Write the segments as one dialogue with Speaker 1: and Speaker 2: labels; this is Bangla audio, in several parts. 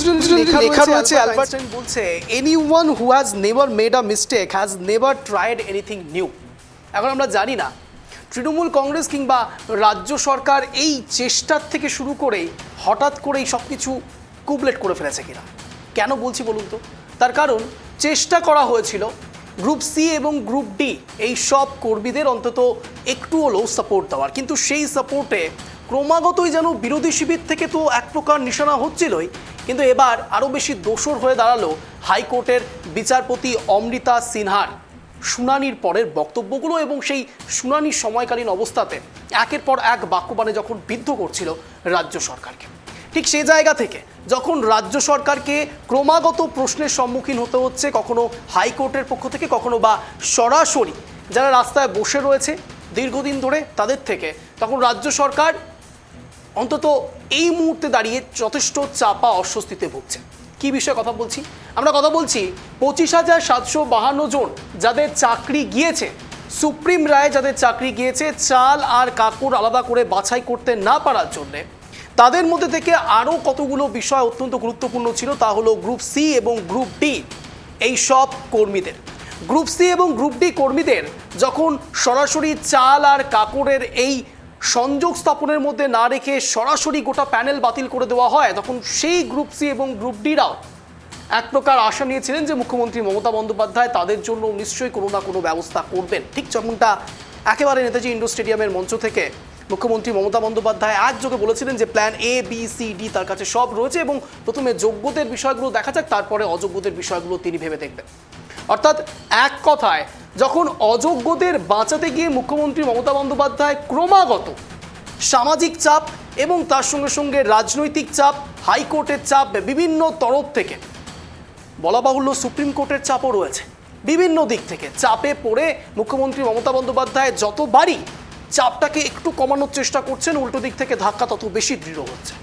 Speaker 1: লেখা রয়েছে অ্যালবার্ট আইনস্টাইন বলছে anyone who has never made a mistake has never tried anything new. এখন আমরা জানি না তৃণমূল কংগ্রেস কিংবা রাজ্য সরকার এই চেষ্টার থেকে শুরু করেই হঠাৎ করেই সব কিছু কুবলেট করে ফেলেছে কিনা। কেন বলছি বলুন তো? তার কারণ চেষ্টা করা হয়েছিল গ্রুপ সি এবং গ্রুপ ডি এই সব কর্মীদের অন্তত একটু হলেও সাপোর্ট দেওয়ার, কিন্তু সেই সাপোর্টে ক্রমাগতই যেন বিরোধী শিবির থেকে তো এক প্রকার নিশানা হচ্ছিলই, কিন্তু এবার আরও বেশি দোসর হয়ে দাঁড়ালো হাইকোর্টের বিচারপতি অমৃতা সিনহার শুনানির পরের বক্তব্যগুলো এবং সেই শুনানির সময়কালীন অবস্থাতে একের পর এক বাক্যবাণে যখন বিদ্ধ করছিল রাজ্য সরকারকে। ঠিক সেই জায়গা থেকে যখন রাজ্য সরকারকে ক্রমাগত প্রশ্নের সম্মুখীন হতে হচ্ছে, কখনো হাইকোর্টের পক্ষ থেকে, কখনো বা সরাসরি যারা রাস্তায় বসে রয়েছে দীর্ঘদিন ধরে তাদের থেকে, তখন রাজ্য সরকার অন্তত এই মুহূর্তে দাঁড়িয়ে যথেষ্ট চাপা অস্বস্তিতে ভুগছে। কি বিষয়ে কথা বলছি? আমরা কথা বলছি 25,752 জন যাদের চাকরি গিয়েছে, সুপ্রিম রায়ে যাদের চাকরি গিয়েছে চাল আর কাপড় আলাদা করে বাছাই করতে না পারার জন্যে, তাদের মধ্যে থেকে আরও কতগুলো বিষয় অত্যন্ত গুরুত্বপূর্ণ ছিল। তা হলো গ্রুপ সি এবং গ্রুপ ডি এই সব কর্মীদের। গ্রুপ সি এবং গ্রুপ ডি কর্মীদের যখন সরাসরি চাল আর কাপড়ের এই সংযোগ স্থাপনের মধ্যে না রেখে সরাসরি গোটা প্যানেল বাতিল করে দেওয়া হয়, তখন সেই গ্রুপ সি এবং গ্রুপ ডিরাও এক প্রকার আশা নিয়েছিলেন যে মুখ্যমন্ত্রী মমতা বন্দ্যোপাধ্যায় তাদের জন্য নিশ্চয়ই কোনো না কোনো ব্যবস্থা করবেন। ঠিক যেমনটা একেবারে নেতাজি ইন্ডোর স্টেডিয়ামের মঞ্চ থেকে মুখ্যমন্ত্রী মমতা বন্দ্যোপাধ্যায় একযোগে বলেছিলেন যে plan A B C D তার কাছে সব রয়েছে এবং প্রথমে যোগ্যদের বিষয়গুলো দেখা যাক, তারপরে অযোগ্যদের বিষয়গুলো তিনি ভেবে দেখবেন। অর্থাৎ এক কথায় যখন অযোগ্যদের বাঁচাতে গিয়ে মুখ্যমন্ত্রী মমতা বন্দ্যোপাধ্যায় ক্রমাগত সামাজিক চাপ এবং তার সঙ্গে সঙ্গে রাজনৈতিক চাপ, হাইকোর্টের চাপ, বিভিন্ন তরফ থেকে, বলা বাহুল্য সুপ্রিম কোর্টের চাপও রয়েছে, বিভিন্ন দিক থেকে চাপে পড়ে মুখ্যমন্ত্রী মমতা বন্দ্যোপাধ্যায় যতবারই চাপটাকে একটু কমানোর চেষ্টা করছেন, উল্টো দিক থেকে ধাক্কা তত বেশি দৃঢ় হচ্ছে।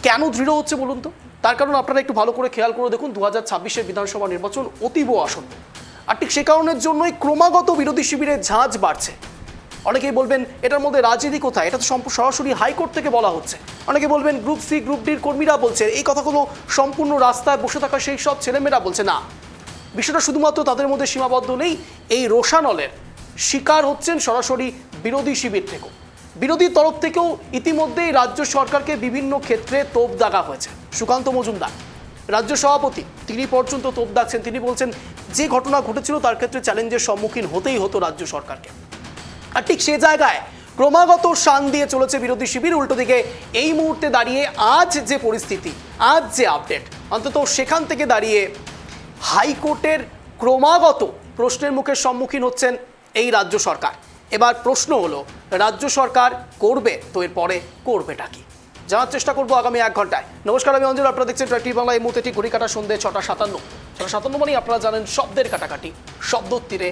Speaker 1: কেন দৃঢ় হচ্ছে বলুন তো? তার কারণ আপনারা একটু ভালো করে খেয়াল করে দেখুন, 2026-এর বিধানসভা নির্বাচন অতীব আসন্ন, আর ঠিক সে কারণের জন্যই ক্রমাগত বিরোধী শিবিরের ঝাঁজ বাড়ছে। অনেকেই বলবেন এটার মধ্যে রাজনীতি কোথায়, এটা তো সরাসরি হাইকোর্ট থেকে বলা হচ্ছে। অনেকে বলবেন গ্রুপ সি গ্রুপ ডির কর্মীরা বলছে, এই কথাগুলো সম্পূর্ণ রাস্তায় বসে থাকা সেই সব ছেলেমেয়েরা বলছে না। বিষয়টা শুধুমাত্র তাদের মধ্যে সীমাবদ্ধ নেই, এই রোষানলের শিকার হচ্ছেন সরাসরি বিরোধী শিবির থেকেও। বিরোধী তরফ থেকেও ইতিমধ্যেই রাজ্য সরকারকে বিভিন্ন ক্ষেত্রে তোপ দাগা হয়েছে। সুকান্ত মজুমদার রাজ্য সভাপতি, তিনি পর্যন্ত তোপ দাগছেন। তিনি বলছেন যে ঘটনা ঘটেছিল তার ক্ষেত্রে চ্যালেঞ্জের সম্মুখীন হতেই হতো রাজ্য সরকারকে। আর ঠিক সে জায়গায় ক্রমাগত শান দিয়ে চলেছে বিরোধী শিবির। উল্টো দিকে এই মুহূর্তে দাঁড়িয়ে আজ যে পরিস্থিতি, আজ যে আপডেট, অন্তত সেখান থেকে দাঁড়িয়ে হাইকোর্টের ক্রমাগত প্রশ্নের মুখের সম্মুখীন হচ্ছেন এই রাজ্য সরকার। এবার প্রশ্ন হলো রাজ্য সরকার করবে তো এরপরে করবেটা কি, জানার চেষ্টা করবো আগামী 1 ঘন্টায়। নমস্কার, আমি অঞ্জল, আপনারা দেখছেন ট্রাই বাংলা। এই মুহূর্তে ঠিক ঘড়ি কাটা সন্ধ্যে 6:57 মানেই আপনারা জানেন শব্দের কাটাকাটি, শব্দর তীরে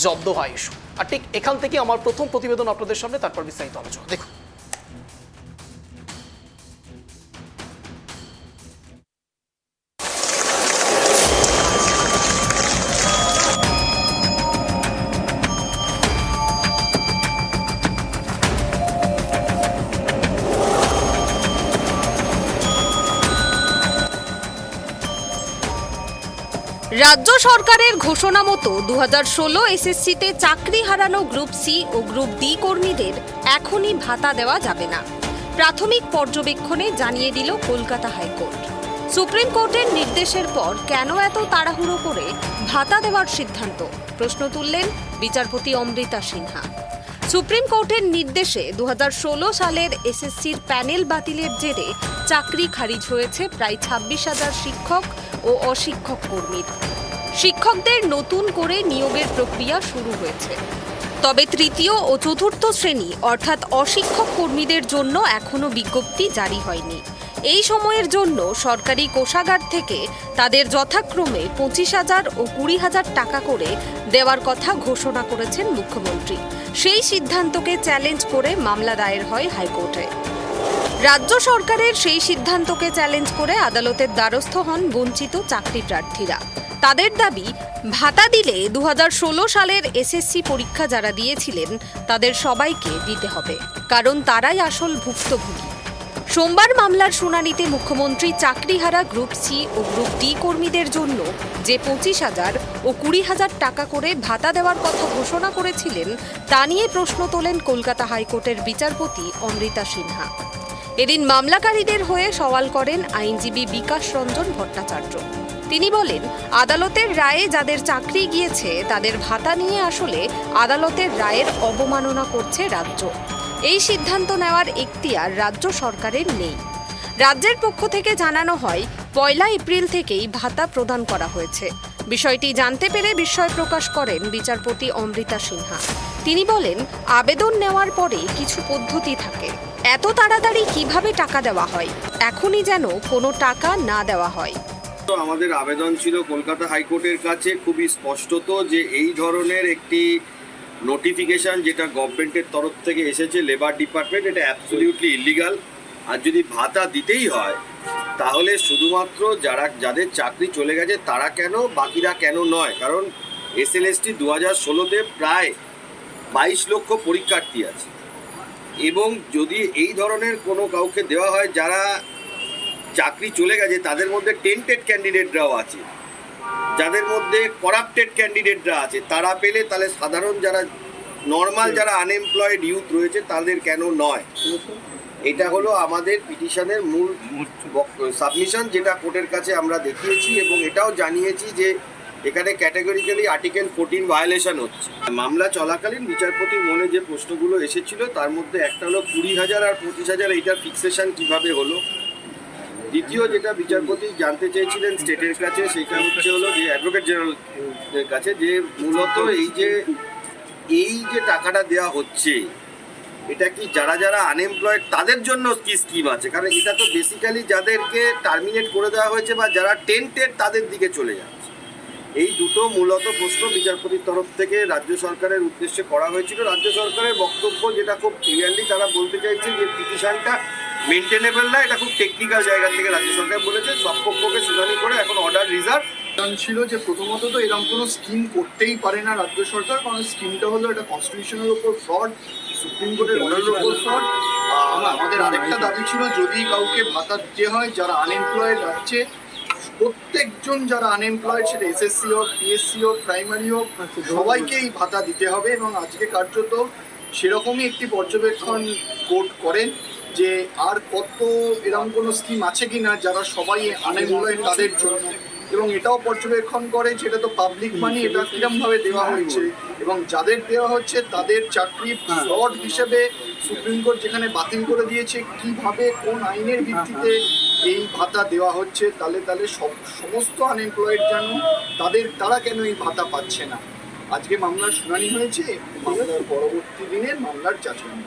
Speaker 1: জব্দ হয় ইস্যু। আর ঠিক এখান থেকে আমার প্রথম প্রতিবেদন আপনাদের সামনে, তারপর বিস্তারিত আলোচনা দেখুন।
Speaker 2: রাজ্য সরকারের ঘোষণা মতো 2016 এসএসসিতে চাকরি হারানো গ্রুপ সি ও গ্রুপ ডি কর্মীদের এখনই ভাতা দেওয়া যাবে না। প্রাথমিক পর্যবেক্ষণে জানিয়ে দিল কলকাতা হাইকোর্ট। সুপ্রিম কোর্টের নির্দেশের পর কেন এত তাড়াহুড়ো করে ভাতা দেওয়ার সিদ্ধান্ত, প্রশ্ন তুললেন বিচারপতি অমৃতা সিনহা। সুপ্রিম কোর্টের নির্দেশে 2016 সালের এসএসসির প্যানেল বাতিলের জেরে চাকরি খারিজ হয়েছে প্রায় 26,000 শিক্ষক ও অশিক্ষক কর্মীর। শিক্ষকদের নতুন করে নিয়োগের প্রক্রিয়া শুরু হয়েছে, তবে তৃতীয় ও চতুর্থ শ্রেণী অর্থাৎ অশিক্ষক কর্মীদের জন্য এখনও বিজ্ঞপ্তি জারি হয়নি। এই সময়ের জন্য সরকারি কোষাগার থেকে তাদের যথাক্রমে 25,000 ও 20,000 টাকা করে দেওয়ার কথা ঘোষণা করেছেন মুখ্যমন্ত্রী। সেই সিদ্ধান্তকে চ্যালেঞ্জ করে মামলা দায়ের হয় হাইকোর্টে। রাজ্য সরকারের সেই সিদ্ধান্তকে চ্যালেঞ্জ করে আদালতের দ্বারস্থ হন বঞ্চিত চাকরি প্রার্থীরা। তাদের দাবি, ভাতা দিলে 2016 সালের এসএসসি পরীক্ষা যারা দিয়েছিলেন তাদের সবাইকে দিতে হবে, কারণ তারাই আসল ভুক্তভোগী। সোমবার মামলার শুনানিতে মুখ্যমন্ত্রী চাকরিহারা গ্রুপ সি ও গ্রুপ ডি কর্মীদের জন্য যে 25,000 ও 20,000 টাকা করে ভাতা দেওয়ার কথা ঘোষণা করেছিলেন তা নিয়ে প্রশ্ন তোলেন কলকাতা হাইকোর্টের বিচারপতি অমৃতা সিনহা। এদিন মামলাকারীদের হয়ে সওয়াল করেন আইনজীবী বিকাশ রঞ্জন ভট্টাচার্য। তিনি বলেন, আদালতের রায়ে যাদের চাকরি গিয়েছে তাদের ভাতা নিয়ে আসলে আদালতের রায়ের অবমাননা করছে রাজ্য। এই সিদ্ধান্ত নেওয়ার এখতিয়ার রাজ্য সরকারের নেই। রাজ্যের পক্ষ থেকে জানানো হয় 1 এপ্রিল থেকেই ভাতা প্রদান করা হয়েছে। বিষয়টি জানতে পেরে বিস্ময় প্রকাশ করেন বিচারপতি অমৃতা সিনহা। তিনি বলেন, আবেদন নেওয়ার পরে কিছু পদ্ধতি থাকে, এত তাড়াতাড়ি কিভাবে টাকা দেওয়া হয়, এখনই যেন কোনো টাকা না দেওয়া হয়।
Speaker 3: আমাদের আবেদন ছিল কলকাতা হাইকোর্টের কাছে খুবই স্পষ্টত যে এই ধরনের একটি নোটিফিকেশন যেটা গভর্নমেন্টের তরফ থেকে এসেছে লেবার ডিপার্টমেন্ট, এটা অ্যাবসলিউটলি ইলিগাল। আর যদি ভাতা দিতেই হয় তাহলে শুধুমাত্র যাদের চাকরি চলে গেছে তারা কেন, বাকিরা কেন নয়? কারণ SLST 2016-তে প্রায় 22 লক্ষ পরীক্ষার্থী আছে, এবং যদি এই ধরনের কোনো কাউকে দেওয়া হয় যারা চাকরি চলে গেছে তাদের মধ্যে টেন্টেড ক্যান্ডিডেটরাও আছে, যাদের মধ্যে করাপ্টেড ক্যান্ডিডেটরা আছে, তারা পেলে তাহলে সাধারণ যারা নর্মাল যারা আনএমপ্লয়েড ইউথ রয়েছে তাদের কেন নয়? এটা হলো আমাদের পিটিশনের মূল সাবমিশন, যেটা কোর্টের কাছে আমরা দেখিয়েছি এবং এটাও জানিয়েছি যে এখানে ক্যাটাগরিক্যালি আর্টিকেল 14 ভায়োলেশন হচ্ছে। মামলা চলাকালীন বিচারপতির মনে যে প্রশ্নগুলো এসেছিল তার মধ্যে একটা হলো 20,000 আর 25,000 এইটার ফিক্সেশন কিভাবে হলো। দ্বিতীয় যেটা বিচারপতি জানতে চেয়েছিলেন স্টেটের কাছে সেটা হলো যে অ্যাডভোকেট জেনারেলের কাছে, যে মূলত এই যে টাকাটা দেওয়া হচ্ছে এটা কি যারা আনএমপ্লয়েড তাদের জন্য কি স্কিম আছে? কারণ এটা তো বেসিক্যালি যাদেরকে টার্মিনেট করে দেওয়া হয়েছে বা যারা টেন্টেড তাদের দিকে চলে যাচ্ছে। এই দুটো মূলত প্রশ্ন বিচারপতির তরফ থেকে রাজ্য সরকারের উদ্দেশ্যে করা হয়েছিল। রাজ্য সরকারের বক্তব্য যেটা খুব ক্লিয়ারলি তারা বলতে চাইছে যে পিটিশনটা মেনটেনেবল না, এটা খুব টেকনিক্যাল জায়গা থেকে রাজ্য সরকার বলেছে সব পক্ষকে শুনানি করে এখন অর্ডার রিজার্ভ
Speaker 4: ছিল যে প্রথমত তো এরকম কোনো স্কিম করতেই পারে না রাজ্য সরকার, কারণ স্কিমটা হলো এটা কনস্টিটিউশনের উপর ফ্রড, সুপ্রিম কোর্টের অর্ডারের উপর ফ্রড। আমাদের আরেকটা দাবি ছিল যদি কাউকে ভাতা দিতে হয় যারা আনএমপ্লয়েড আছে, প্রত্যেকজন যারা আনএমপ্লয়েড সেটা SSC হোক, PSC হোক, প্রাইমারি হোক, সবাইকে এই ভাতা দিতে হবে। এবং আজকে কার্যত সেরকমই একটি পর্যবেক্ষণ কোর্ট করেন যে আর কত এরকম কোনো স্কিম আছে কি না যারা সবাই আনএমপ্লয়েড তাদের জন্য, এবং এটাও পর্যবেক্ষণ করে যেটা তো পাবলিক মানি, এটা কিরমভাবে দেওয়া হচ্ছে এবং যাদের দেওয়া হচ্ছে তাদের চাকরি ফ্রড হিসেবে সুপ্রিম কোর্ট যেখানে বাতিল করে দিয়েছে, কিভাবে কোন আইনের ভিত্তিতে এই ভাতা দেওয়া হচ্ছে, তাহলে সমস্ত আনএমপ্লয়েড যেন তারা কেন এই ভাতা পাচ্ছে না। আজকে মামলার শুনানি হয়েছে, মামলার পরবর্তী দিনের মামলার যাচাই।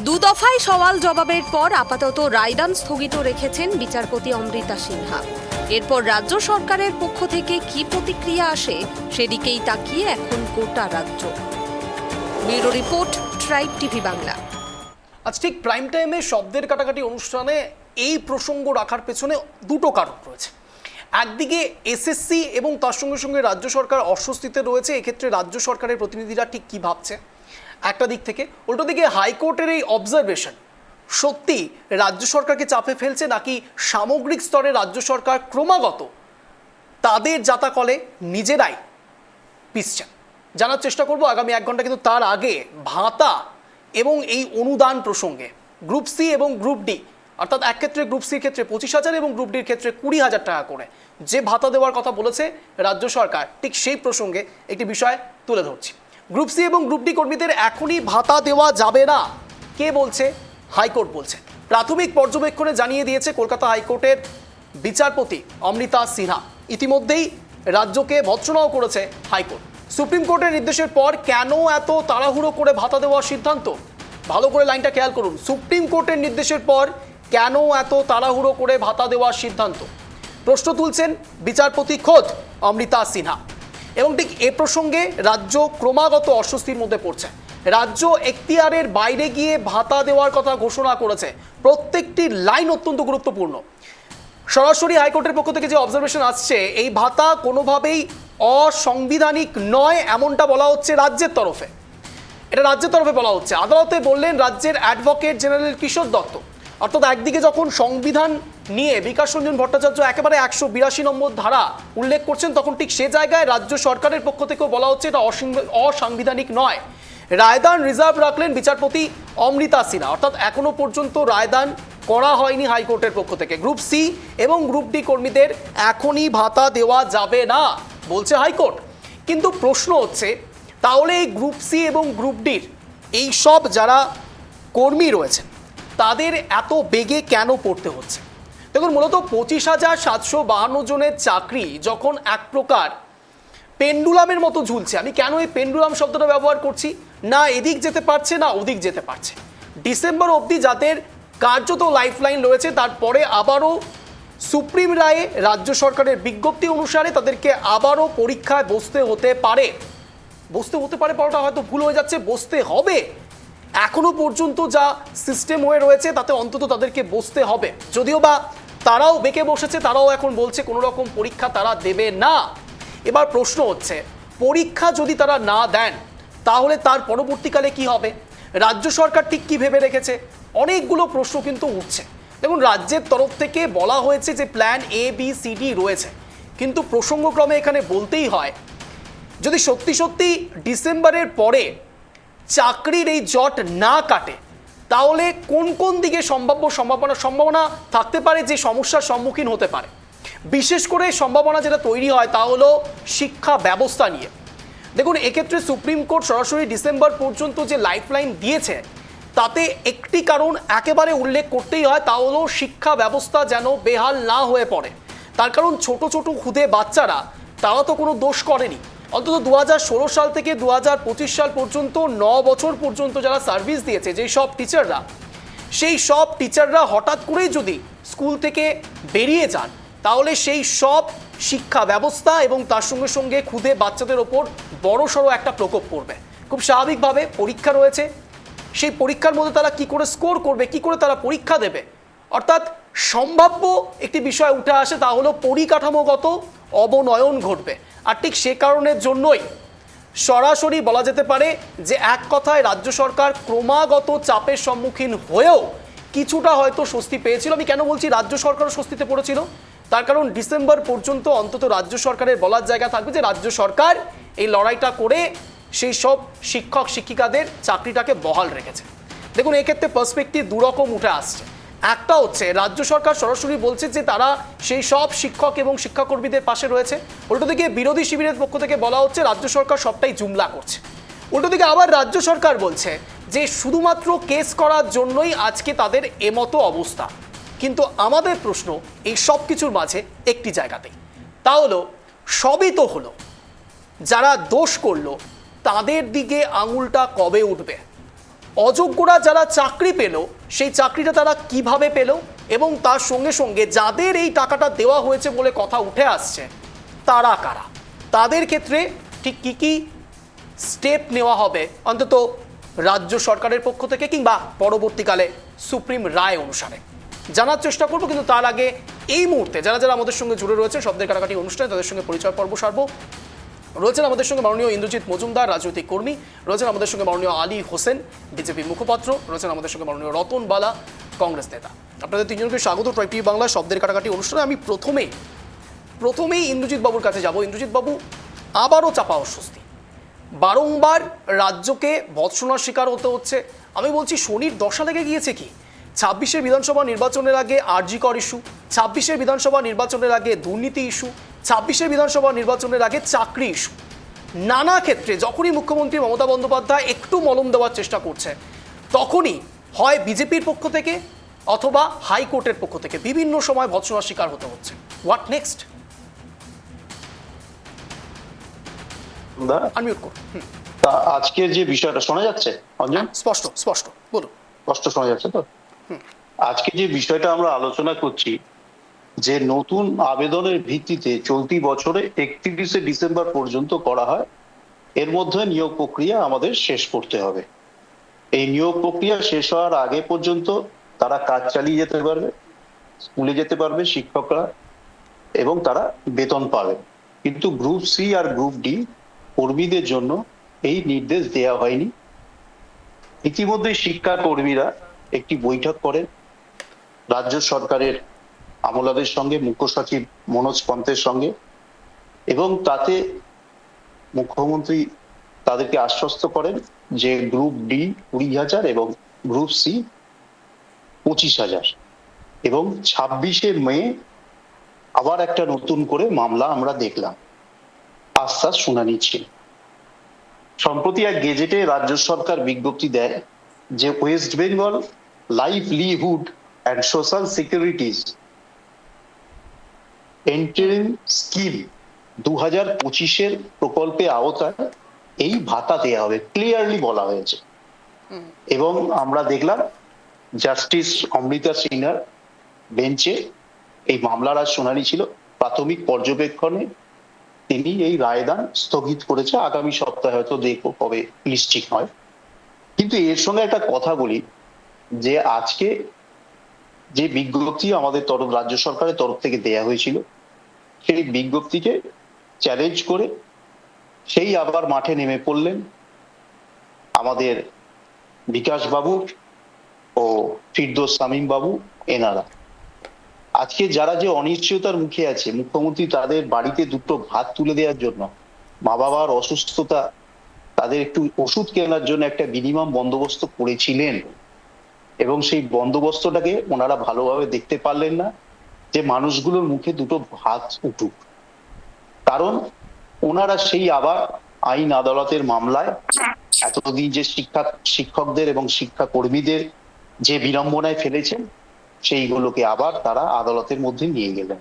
Speaker 2: 2 দফায় সওয়াল জবাবের পর আপাতত রায়দান স্থগিত রেখেছেন বিচারপতি অমৃতা সিনহা। এরপর রাজ্য সরকারের পক্ষ থেকে কি প্রতিক্রিয়া আসে সেদিকেই তাকিয়ে এখন গোটা রাজ্য। Bureau report, tribe TV Bangla.
Speaker 1: আজ ঠিক প্রাইম টাইমে শব্দের কাটাকাটি অনুষ্ঠানে এই প্রসঙ্গ রাখার পেছনে দুটো কারণ রয়েছে। একদিকে SSC এবং তার সঙ্গে সঙ্গে রাজ্য সরকার অস্বস্তিতে রয়েছে, এক্ষেত্রে রাজ্য সরকারের প্রতিনিধিরা ঠিক কী ভাবছে একটা দিক থেকে, উল্টো দিকে হাইকোর্টের এই অবজারভেশন সত্যি রাজ্য সরকারকে চাপে ফেলছে নাকি সামগ্রিক স্তরে রাজ্য সরকার ক্রমাগত তাদের জাতাকলে নিজেরাই পিছছেন, জানার চেষ্টা করব আগামী 1 ঘন্টা। কিন্তু তার আগে ভাতা এবং এই অনুদান প্রসঙ্গে গ্রুপ সি এবং গ্রুপ ডি, অর্থাৎ এক ক্ষেত্রে গ্রুপ সির ক্ষেত্রে 25,000 এবং গ্রুপ ডির ক্ষেত্রে 20,000 টাকা করে যে ভাতা দেওয়ার কথা বলেছে রাজ্য সরকার, ঠিক সেই প্রসঙ্গে একটি বিষয় তুলে ধরছি। গ্রুপ সি এবং গ্রুপ ডি কর্মীদের এখনই ভাতা দেওয়া যাবে না। কে বলছে? হাইকোর্ট বলছে। প্রাথমিক পর্যবেক্ষণে জানিয়ে দিয়েছে কলকাতা হাইকোর্টের বিচারপতি অমৃতা সিনহা। ইতিমধ্যেই রাজ্যকে ভৎসনাও করেছে হাইকোর্ট। সুপ্রিম কোর্টের নির্দেশের পর কেন এত তাড়াহুড়ো করে ভাতা দেওয়ার সিদ্ধান্ত? ভালো করে লাইনটা খেয়াল করুন। সুপ্রিম কোর্টের নির্দেশের পর কেন এত তাড়াহুড়ো করে ভাতা দেওয়ার সিদ্ধান্ত? প্রশ্ন তুলছেন বিচারপতি খোদ অমৃতা সিনহা। এবং ঠিক এ প্রসঙ্গে রাজ্য ক্রমাগত অস্বস্তির মধ্যে পড়ছে। রাজ্য এখতিয়ারের বাইরে গিয়ে ভাতা দেওয়ার কথা ঘোষণা করেছে। প্রত্যেকটি লাইন অত্যন্ত গুরুত্বপূর্ণ। সরাসরি হাইকোর্টের পক্ষ থেকে যে অবজারভেশন আসছে, এই ভাতা কোনোভাবেই অসাংবিধানিক নয় এমনটা বলা হচ্ছে রাজ্যের তরফে। এটা রাজ্যের তরফে বলা হচ্ছে। আদালতে বললেন রাজ্যের অ্যাডভোকেট জেনারেল কিশোর দত্ত। অর্থাৎ একদিকে যখন সংবিধান নিয়ে বিকাশ রঞ্জন ভট্টাচার্য একেবারে 182 নম্বর ধারা উল্লেখ করছেন, তখন ঠিক সে জায়গায় রাজ্য সরকারের পক্ষ থেকেও বলা হচ্ছে এটা অসাংবিধানিক নয়। রায়দান রিজার্ভ রাখলেন বিচারপতি অমৃতা সিনহা, অর্থাৎ এখনো পর্যন্ত রায়দান করা হয়নি হাইকোর্টের পক্ষ থেকে। গ্রুপ সি এবং গ্রুপ ডি কর্মীদের এখনই ভাতা দেওয়া যাবে না বলছে হাইকোর্ট। কিন্তু প্রশ্ন হচ্ছে, তাহলে এই গ্রুপ সি এবং গ্রুপ ডির এই সব যারা কর্মী রয়েছেন তাদের এত বেগে কেন পড়তে হচ্ছে? দেখুন, মূলত 25,752 জনের চাকরি যখন এক প্রকার পেন্ডুলামের মতো ঝুলছে, আমি কেন এই পেন্ডুলাম শব্দটা ব্যবহার করছি, না এদিক যেতে পারছে না ওদিক যেতে পারছে, ডিসেম্বর অবধি যাদের কার্যত লাইফলাইন রয়েছে, তারপরে আবারও সুপ্রিম রায়ে রাজ্য সরকারের বিজ্ঞপ্তি অনুসারে তাদেরকে আবারও পরীক্ষায় বসতে হতে পারে। পড়াটা হয়তো ভুল হয়ে যাচ্ছে, বসতে হবে। এখনো পর্যন্ত যা সিস্টেম হয়ে রয়েছে তাতে অন্তত তাদেরকে বসতে হবে। যদিও বা তারাও বেঁকে বসেছে, তারাও এখন বলছে কোনো রকম পরীক্ষা তারা দেবে না। এবার প্রশ্ন হচ্ছে, পরীক্ষা যদি তারা না দেন তাহলে তার পরবর্তীকালে কি হবে? রাজ্য সরকার ঠিক কী ভেবে রেখেছে? অনেকগুলো প্রশ্ন কিন্তু উঠছে। দেখুন, রাজ্যের তরফ থেকে বলা হয়েছে যে plan A B C D রয়েছে, কিন্তু প্রসঙ্গক্রমে এখানে বলতেই হয়, যদি সত্যি সত্যি ডিসেম্বরের পরে চাকরির এই জট না কাটে তাহলে কোন কোন দিকে সম্ভাবনা থাকতে পারে যে সমস্যার সম্মুখীন হতে পারে। বিশেষ করে সম্ভাবনা যেটা তৈরি হয় তা হলো শিক্ষা ব্যবস্থা নিয়ে। দেখুন, এক্ষেত্রে সুপ্রিম কোর্ট সরাসরি ডিসেম্বর পর্যন্ত যে লাইফলাইন দিয়েছে তাতে একটি কারণ একেবারে উল্লেখ করতেই হয়, তা হলো শিক্ষা ব্যবস্থা যেন বেহাল না হয়ে পড়ে। তার কারণ ছোট ছোট ক্ষুদে বাচ্চারা তারা তো কোনো দোষ করেনি। অন্তত 2016 সাল থেকে 2025 সাল পর্যন্ত 9 বছর পর্যন্ত যারা সার্ভিস দিয়েছে যেই সব টিচাররা, সেই সব টিচাররা হঠাৎ করেই যদি স্কুল থেকে বেরিয়ে যান তাহলে সেই সব শিক্ষা ব্যবস্থা এবং তার সঙ্গে সঙ্গে ক্ষুদে বাচ্চাদের ওপর বড়সড় একটা প্রকোপ পড়বে। খুব স্বাভাবিকভাবে পরীক্ষা রয়েছে, সেই পরীক্ষার মধ্যে তারা কি করে স্কোর করবে, কি করে তারা পরীক্ষা দেবে, অর্থাৎ সম্ভাব্য একটি বিষয় উঠে আসে, তা হলো পরিকাঠামোগত অবনয়ন ঘটবে। আর ঠিক সে কারণের জন্যই সরাসরি বলা যেতে পারে যে এক কথায় রাজ্য সরকার ক্রমাগত চাপের সম্মুখীন হয়েও কিছুটা হয়তো স্বস্তি পেয়েছিল। আমি কেন বলছি রাজ্য সরকারও স্বস্তিতে পড়েছিল, তার কারণ ডিসেম্বর পর্যন্ত অন্তত রাজ্য সরকারের বলার জায়গা থাকবে যে রাজ্য সরকার এই লড়াইটা করে সেই সব শিক্ষক শিক্ষিকাদের চাকরিটাকে বহাল রেখেছে। দেখুন, এক্ষেত্রে পার্সপেক্টিভ দুরকম উঠে আসছে। একটা হচ্ছে রাজ্য সরকার সরাসরি বলছে যে তারা সেই সব শিক্ষক এবং শিক্ষাকর্মীদের পাশে রয়েছে, উল্টো দিকে বিরোধী শিবিরের পক্ষ থেকে বলা হচ্ছে রাজ্য সরকার সবটাই জুমলা করছে। উল্টো দিকে আবার রাজ্য সরকার বলছে যে শুধুমাত্র কেস করার জন্যই আজকে তাদের এমতো অবস্থা। কিন্তু আমাদের প্রশ্ন এই সব কিছুর মাঝে একটি জায়গাতেই, তা হলো সবই তো হলো, যারা দোষ করলো তাদের দিকে আঙুলটা কবে উঠবে? অযোগ্যরা যারা চাকরি পেল সেই চাকরিটা তারা কিভাবে পেল, এবং তার সঙ্গে সঙ্গে যাদের এই টাকাটা দেওয়া হয়েছে বলে কথা উঠে আসছে তারা কারা, তাদের ক্ষেত্রে ঠিক কী কী স্টেপ নেওয়া হবে অন্তত রাজ্য সরকারের পক্ষ থেকে কিংবা পরবর্তীকালে সুপ্রিম রায় অনুসারে জানার চেষ্টা করবো। কিন্তু তার আগে এই মুহূর্তে যারা যারা আমাদের সঙ্গে জুড়ে রয়েছে শব্দের কাটাকাটি অনুষ্ঠানে, তাদের সঙ্গে পরিচয় পর্ব সারবো। রয়েছেন আমাদের সঙ্গে মাননীয় ইন্দ্রজিৎ মজুমদার, রাজনৈতিক কর্মী। রয়েছেন আমাদের সঙ্গে মাননীয় আলী হোসেন, বিজেপি মুখপাত্র। রয়েছেন আমাদের সঙ্গে মাননীয় রতন বালা, কংগ্রেস নেতা। আপনাদের তিনজনকে স্বাগত ট্রাই টিভি বাংলা শব্দের কাটাকাটি অনুষ্ঠানে। আমি প্রথমেই ইন্দ্রজিৎ বাবুর কাছে যাব। ইন্দ্রজিৎ বাবু, আবারও চাপা অস্বস্তি, বারংবার রাজ্যকে ভৎসনার শিকার হতে হচ্ছে। আমি বলছি শনির দশা লেগে গিয়েছে কি? 26-এর বিধানসভা নির্বাচনের আগে আরজিকর ইস্যু, 26-এর বিধানসভা নির্বাচনের আগে দুর্নীতি ইস্যু, 26-এর বিধানসভা নির্বাচনের আগে চাকরি ইস্যু। নানা ক্ষেত্রে যখনই মুখ্যমন্ত্রী মমতা বন্দ্যোপাধ্যায় একটু মলম দেওয়ার চেষ্টা করছে তখনই হয় বিজেপির পক্ষ থেকে অথবা হাইকোর্টের পক্ষ থেকে বিভিন্ন সময় ভৎসনার শিকার হতে হচ্ছে। What next? আনমিউট করুন।
Speaker 5: তা আজকের যে বিষয়টা শোনা যাচ্ছে অঞ্জন?
Speaker 1: স্পষ্ট বলুন।
Speaker 5: স্পষ্ট শোনা যাচ্ছে তো? আজকে যে বিষয়টা আমরা আলোচনা করছি, যে নতুন আবেদনের ভিত্তিতে চলতি বছরে 31শে ডিসেম্বর পর্যন্ত করা হয়, এর মধ্যে নিয়োগ প্রক্রিয়া আমাদের শেষ করতে হবে। এই নিয়োগ প্রক্রিয়া শেষ হওয়ার আগে পর্যন্ত তারা কাজ চালিয়ে যেতে পারবে, স্কুলে যেতে পারবে শিক্ষকরা, এবং তারা বেতন পাবে। কিন্তু গ্রুপ সি আর গ্রুপ ডি কর্মীদের জন্য এই নির্দেশ দেওয়া হয়নি। ইতিমধ্যে শিক্ষা কর্মীরা একটি বৈঠক করেন রাজ্য সরকারের আমলাদের সঙ্গে, মুখ্য সচিব মনোজ পন্থের সঙ্গে, এবং তাতে মুখ্যমন্ত্রী তাদেরকে আশ্বস্ত করেন যে গ্রুপ ডি 20,000 এবং গ্রুপ সি 25,000, এবং 26শে মে আবার একটা নতুন করে মামলা আমরা দেখলাম, আস্থার শুনানি ছিল। সম্প্রতি এক গেজেটে রাজ্য সরকার বিজ্ঞপ্তি দেয় যে West Bengal livelihood and social securities interim scheme 2025-এর প্রকল্পে আওতায় এই ভাতা দেওয়া হবে, ক্লিয়ারলি বলা হয়েছে। এবং আমরা দেখলাম জাস্টিস অমৃতা সিনহার বেঞ্চে এই মামলার আজ শুনানি ছিল। প্রাথমিক পর্যবেক্ষণে তিনি এই রায়দান স্থগিত করেছে। আগামী সপ্তাহে হয়তো দেখবো কবে লিস্টিং হয়। কিন্তু এর সঙ্গে একটা কথা বলি যে আজকে যে বিজ্ঞপ্তি আমাদের রাজ্য সরকারের তরফ থেকে দেয়া হয়েছিল, সেই বিজ্ঞপ্তিকে চ্যালেঞ্জ করে সেই আবার মাঠে নেমে পড়লেন আমাদের বিকাশ বাবু ও ফিরদৌস শামীম বাবু, এনারা। আজকে যারা যে অনিশ্চয়তার মুখে আছে, মুখ্যমন্ত্রী তাদের বাড়িতে দুটো ভাত তুলে দেওয়ার জন্য, মা বাবার অসুস্থতা, তাদের একটু ওষুধ কেনার জন্য একটা মিনিমাম বন্দোবস্ত করেছিলেন, এবং সেই বন্দোবস্তটাকে ওনারা ভালোভাবে দেখতে পারলেন না যে মানুষগুলোর মুখে দুটো ভাত উঠুক। কারণ ওনারা সেই আবার আইন আদালতের মামলায় এতদিন যে শিক্ষকদের এবং শিক্ষা কর্মীদের যে বিড়ম্বনায় ফেলেছেন, সেইগুলোকে আবার তারা আদালতের মধ্যে নিয়ে গেলেন।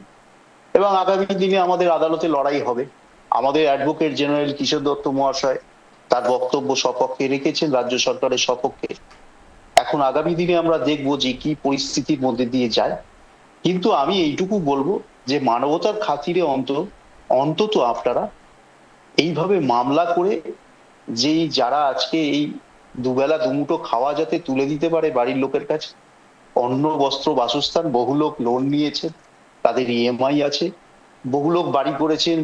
Speaker 5: এবং আগামী দিনে আমাদের আদালতে লড়াই হবে। আমাদের অ্যাডভোকেট জেনারেল কিশোর দত্ত মহাশয় তার বক্তব্য সপক্ষে রেখেছেন, রাজ্য সরকারের সপক্ষে। এখন আগামী দিনে আমরা দেখবো যে কি পরিস্থিতির মধ্যে দিয়ে যায়। কিন্তু আমি এইটুকু বলবো যে মানবতার খাতিরে অন্তত আপনারা এইভাবে মামলা করে যেই যারা আজকে এই দুবেলা দুমুঠো খাওয়া যাতে তুলে দিতে পারে বাড়ির লোকের কাছে, অন্ন বস্ত্র বাসস্থান, বহু লোক লোন নিয়েছেন, তাদের ইএমআই আছে, বহু লোক বাড়ি করেছেন,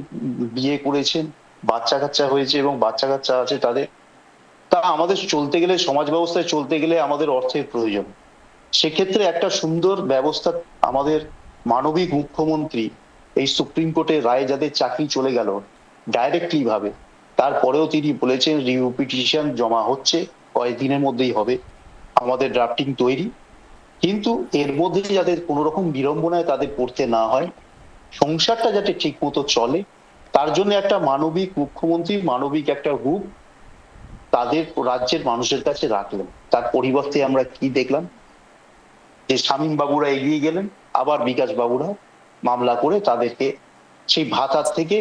Speaker 5: বিয়ে করেছেন, বাচ্চা কাচ্চা হয়েছে এবং বাচ্চা কাচ্চা আছে তাদের। তা আমাদের চলতে গেলে, সমাজ ব্যবস্থায় চলতে গেলে আমাদের অর্থের প্রয়োজন। সেক্ষেত্রে একটা সুন্দর ব্যবস্থা আমাদের মানবিক মুখ্যমন্ত্রী এই সুপ্রিম কোর্টের রায়ে যাদের চাকরি চলে গেল ডাইরেক্টলি ভাবে, তারপরেও তিনি বলেছেন রিভিউ পিটিশন জমা হচ্ছে, কয়েকদিনের মধ্যেই হবে, আমাদের ড্রাফটিং তৈরি। কিন্তু এর মধ্যে যাতে কোনো রকম বিড়ম্বনায় তাদের পড়তে না হয়, সংসারটা যাতে ঠিক মতো চলে, তার জন্য একটা মানবিক মুখ্যমন্ত্রী, মানবিক একটা রূপ তাদের রাজ্যের মানুষের কাছে রাখলেন। তার পরিবর্তে আমরা কি দেখলাম যে শামীম বাবুরা এগিয়ে গেলেন, আবার বিকাশ বাবুরা মামলা করে তাদেরকে সেই ভাতার থেকে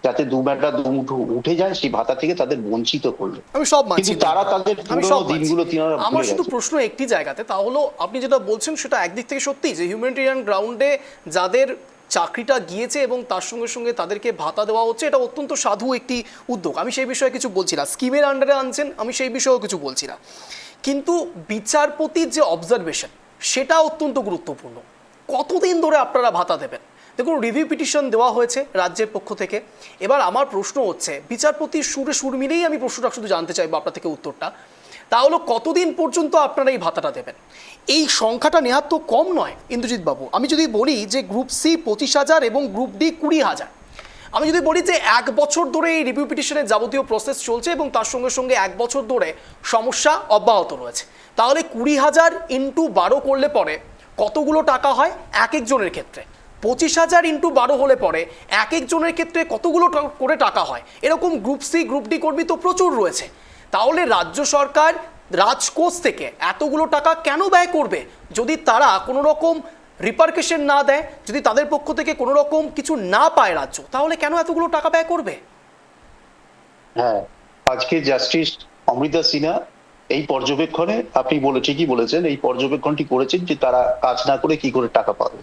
Speaker 5: যাতে দুমুঠো উঠে যায়, সেই ভাতা থেকে তাদের বঞ্চিত করলো।
Speaker 1: আমি সব মানছি,
Speaker 5: কিন্তু তারা তাদের পুরনো দিনগুলো তিনারা ভুলে
Speaker 1: আমার শুধু
Speaker 5: গেছে।
Speaker 1: প্রশ্ন একটি জায়গাতে, তা হলো আপনি যেটা বলছেন সেটা একদিক থেকে সত্যি যে হিউম্যানিটেরিয়ান গ্রাউন্ডে যাদের চাকরিটা গিয়েছে এবং তার সঙ্গে সঙ্গে তাদেরকে ভাতা দেওয়া হচ্ছে, এটা অত্যন্ত সাধু একটি উদ্যোগ। আমি সেই বিষয়ে কিছু বলছি না, স্কিমের আন্ডারে আনছেন, আমি সেই বিষয়েও কিছু বলছি না। কিন্তু বিচারপতির যে অবজারভেশন, সেটা অত্যন্ত গুরুত্বপূর্ণ। কতদিন ধরে আপনারা ভাতা দেবেন? দেখুন, রিভিউ পিটিশন দেওয়া হয়েছে রাজ্যের পক্ষ থেকে। এবার আমার প্রশ্ন হচ্ছে, বিচারপতির সুরে সুর মিলেই আমি প্রশ্নটা শুধু জানতে চাইবো আপনার থেকে উত্তরটা, তা হলো কতদিন পর্যন্ত আপনারা এই ভাতাটা দেবেন? এই সংখ্যাটা নেহাত তো কম নয় ইন্দ্রজিৎ বাবু। আমি যদি বলি যে গ্রুপ সি 25,000 এবং গ্রুপ ডি 20,000, আমি যদি বলি যে 1 বছর ধরে এই রিভিউ পিটিশনের যাবতীয় প্রসেস চলছে এবং তার সঙ্গে সঙ্গে 1 বছর ধরে সমস্যা অব্যাহত রয়েছে, তাহলে 20,000 ইন্টু 12 করলে পরে কতগুলো টাকা হয় এক একজনের ক্ষেত্রে? 25,000 ইন্টু 12 হলে পরে এক একজনের ক্ষেত্রে কতগুলো করে টাকা হয়? এরকম গ্রুপ সি গ্রুপ ডি কর্মী তো প্রচুর রয়েছে। তাহলে রাজ্য সরকার রাজকোষ থেকে এতগুলো টাকা কেন ব্যয় করবে যদি তারা কোনো রকম রিপারকেশন না দেয়, যদি তাদের পক্ষ থেকে কোনো রকম কিছু না পায় রাজ্য, তাহলে কেন এতগুলো টাকা ব্যয় করবে?
Speaker 5: হ্যাঁ, আজকে জাস্টিস অমৃতা সিনহা এই পর্যবেক্ষণে, আপনি ঠিকই বলেছেন, এই পর্যবেক্ষণটি করেছেন যে তারা কাজ না করে কি করে টাকা পাবে।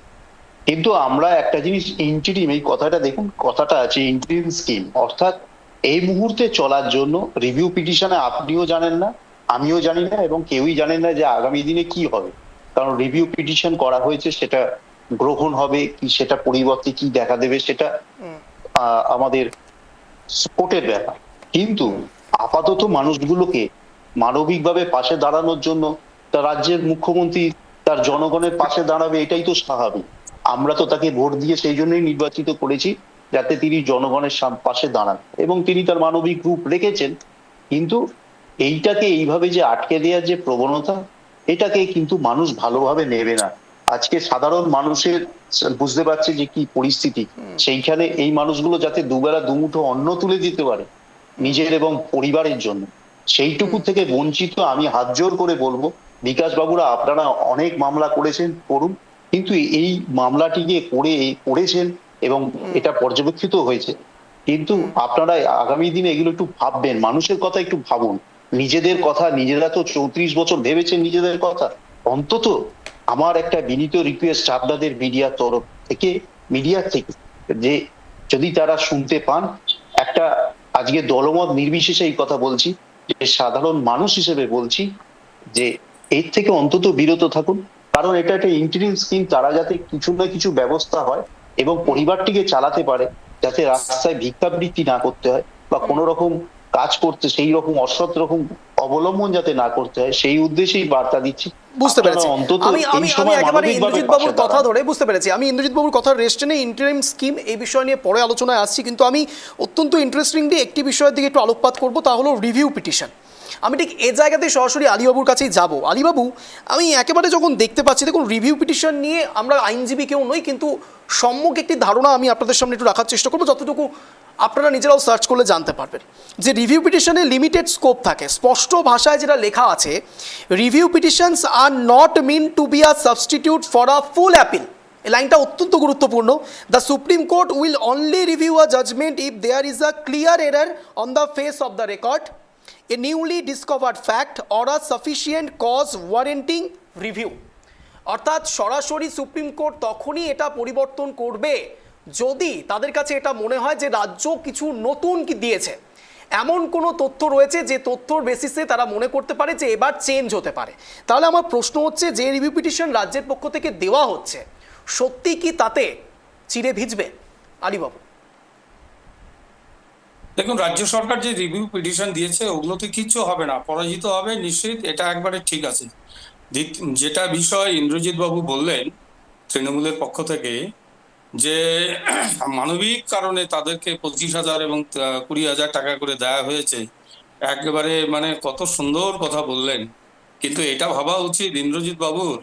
Speaker 5: কিন্তু আমরা একটা জিনিস ইন্টারিম, এই কথাটা দেখুন, কথাটা আছে ইন্টারিম স্কিম, অর্থাৎ এই মুহূর্তে চলার জন্য। রিভিউ পিটিশনে আপনিও জানেন না, আমিও জানি না, এবং কেউই জানেন না যে আগামী দিনে কি হবে। কারণ রিভিউ পিটিশন করা হয়েছে, সেটা গ্রহণ হবে কি, সেটা পরিবর্তে কি দেখা দেবে, সেটা আমাদের কোর্টের ব্যাপার। কিন্তু আপাতত মানুষগুলোকে মানবিকভাবে পাশে দাঁড়ানোর জন্য রাজ্যের মুখ্যমন্ত্রী তার জনগণের পাশে দাঁড়াবে, এটাই তো স্বাভাবিক। আমরা তো তাকে ভোট দিয়ে সেই জন্যই নির্বাচিত করেছি, যাতে তিনি জনগণের পাশে দাঁড়ান, এবং তিনি তার মানবিক রূপ রেখেছেন। কিন্তু এইটাকে এইভাবে যে আটকে দেওয়ার যে প্রবণতা, এটাকে কিন্তু মানুষ ভালোভাবে নেবে না। আজকে সাধারণ মানুষের বুঝতে পারছে যে কি পরিস্থিতি, সেইখানে এই মানুষগুলো যাতে দুবেলা দুমুঠো অন্ন তুলে দিতে পারে নিজের এবং পরিবারের জন্য, সেইটুকু থেকে বঞ্চিত। আমি হাত জোর করে বলবো, বিকাশ বাবুরা আপনারা অনেক মামলা করেছেন, করুন, কিন্তু এই মামলাটিকে করেছেন এবং এটা পর্যবেক্ষিত হয়েছে। কিন্তু আপনারা আগামী দিনে এগুলো একটু ভাববেন, মানুষের কথা একটু ভাবুন, নিজেদের কথা। নিজেরা তো 34 বছর ভেবেছেন নিজেদের কথা। অন্তত আমার একটা বিনীত রিকোয়েস্ট আপনাদের মিডিয়ার থেকে, যে যদি তারা শুনতে পান, একটা আজকে দলমত নির্বিশেষে এই কথা বলছি, যে সাধারণ মানুষ হিসেবে বলছি, যে এর থেকে অন্তত বিরত থাকুন। কারণ এটা একটা ইন্টারিম স্কিম, তারা যাতে কিছু না কিছু ব্যবস্থা হয় এবং পরিবারটিকে চালাতে পারে, যাতে রাস্তায় ভিক্ষাবৃত্তি না করতে হয় বা কোনো রকম কাজ করতে সেই রকম অসৎ রকম অবলম্বন যাতে না করতে হয়, সেই উদ্দেশ্যেই বার্তা দিচ্ছি।
Speaker 1: বুঝতে পেরেছি।
Speaker 5: আপনারা অন্তত
Speaker 1: আমি
Speaker 5: এই
Speaker 1: আমি আমি
Speaker 5: সময়
Speaker 1: একেবারে
Speaker 5: মানবিকভাবে
Speaker 1: ইন্দ্রজিৎ
Speaker 5: পাশে
Speaker 1: বাবুর কথা
Speaker 5: দাঁড়ান।
Speaker 1: ধরে বুঝতে পেরেছি। আমি ইন্দ্রজিৎ বাবুর কথা রেস্ট টেনে ইন্টারিম স্কিম এই বিষয় নিয়ে পরে আলোচনায় আসছি, কিন্তু আমি অত্যন্ত ইন্টারেস্টিংলি একটি বিষয়ের দিকে একটু আলোকপাত করব, তা হলো রিভিউ পিটিশন। আমি ঠিক এ জায়গাতে সরাসরি আলীবাবুর কাছেই যাব। আলীবাবু, আমি একেবারে যখন দেখতে পাচ্ছি, দেখুন রিভিউ পিটিশন নিয়ে আমরা আইনজীবী কেউ নই, কিন্তু সম্যক একটি ধারণা আমি আপনাদের সামনে একটু রাখার চেষ্টা করবো, যতটুকু আপনারা নিজেরাও সার্চ করলে জানতে পারবেন। যে রিভিউ পিটিশনে লিমিটেড স্কোপ থাকে, স্পষ্ট ভাষায় যেটা লেখা আছে, review petitions are not mean to be a substitute for a full appeal. এই লাইনটা অত্যন্ত গুরুত্বপূর্ণ। The supreme court will only review a judgment if there is a clear error on the face of the record, a newly discovered fact or a sufficient cause warranting review. অর্থাৎ সরাসরি সুপ্রিম কোর্ট তখনই এটা পরিবর্তন করবে যদি তাদের কাছে এটা মনে হয় যে রাজ্য কিছু নতুন কি দিয়েছে, এমন কোনো তথ্য রয়েছে যে তথ্যর বেসিসে তারা মনে করতে পারে যে এবার চেঞ্জ হতে পারে। তাহলে আমার প্রশ্ন হচ্ছে, যে রিভিউ পিটিশন রাজ্যের পক্ষ থেকে দেওয়া হচ্ছে, সত্যি কি তাতে চিড়ে ভিজবে? আলীবাবু,
Speaker 6: দেখুন, রাজ্য সরকার যে রিভিউ পিটিশন দিয়েছে ওগুলোতে কিচ্ছু হবে না, পরাজিত হবে নিশ্চিত, এটা একবারে ঠিক আছে। যেটা বিষয় ইন্দ্রজিৎ বাবু বললেন তৃণমূলের পক্ষ থেকে, যে মানবিক কারণে তাদেরকে 25,000 এবং 20,000 টাকা করে দেওয়া হয়েছে, একেবারে মানে কত সুন্দর কথা বললেন। কিন্তু এটা ভাবা উচিত ইন্দ্রজিৎ বাবুর,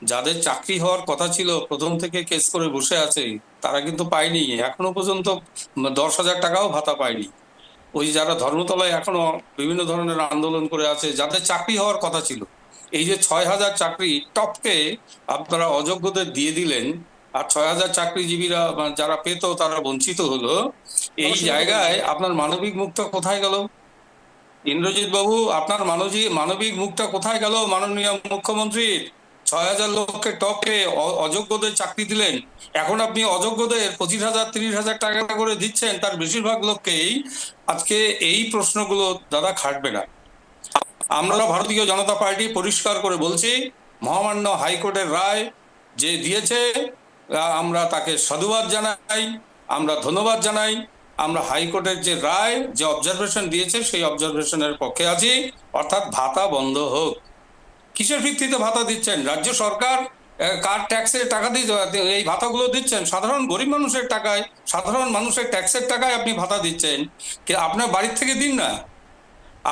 Speaker 6: যাদের চাকরি হওয়ার কথা ছিল প্রথম থেকে কেস করে বসে আছে, তারা কিন্তু পায়নি এখনো পর্যন্ত, 10,000 টাকাও ভাতা পায়নি। ওই যারা ধর্মতলায় এখনো বিভিন্ন ধরনের আন্দোলন করে আছে, যাদের চাকরি হওয়ার কথা ছিল, এই যে 6,000 চাকরি টপকে আপনারা অযোগ্যদের দিয়ে দিলেন, আর 6,000 চাকরিজীবীরা যারা পেত তারা বঞ্চিত হলো। এই জায়গায় আপনার মানবিক মুখটা কোথায় গেল ইন্দ্রজিৎ বাবু? আপনার মানবিক মুখটা কোথায় গেল মাননীয় মুখ্যমন্ত্রীর? 6,000 লোককে টপকে অযোগ্যদের চাকরি দিলেন, এখন আপনি অযোগ্যদের 25,000 30,000 টাকা করে দিচ্ছেন, তার বেশিরভাগ লোককেই। আজকে এই প্রশ্নগুলো দাদা খাটবে না। আমরা ভারতীয় জনতা পার্টি পরিষ্কার করে বলছি, মহামান্য হাইকোর্টের রায় যে দিয়েছে, আমরা তাকে সাধুবাদ জানাই, আমরা ধন্যবাদ জানাই। আমরা হাইকোর্টের যে রায়, যে অবজারভেশন দিয়েছে, সেই অবজারভেশনের পক্ষে আছি, অর্থাৎ ভাতা বন্ধ হোক। কিসের ভিত্তিতে ভাতা দিচ্ছেন? রাজ্য সরকার কার ট্যাক্সের টাকা দিয়ে এই ভাতাগুলো দিচ্ছেন? সাধারণ গরিব মানুষের টাকায়, সাধারণ মানুষের ট্যাক্সের টাকায় আপনি ভাতা দিচ্ছেন। আপনার বাড়ির থেকে দিন না।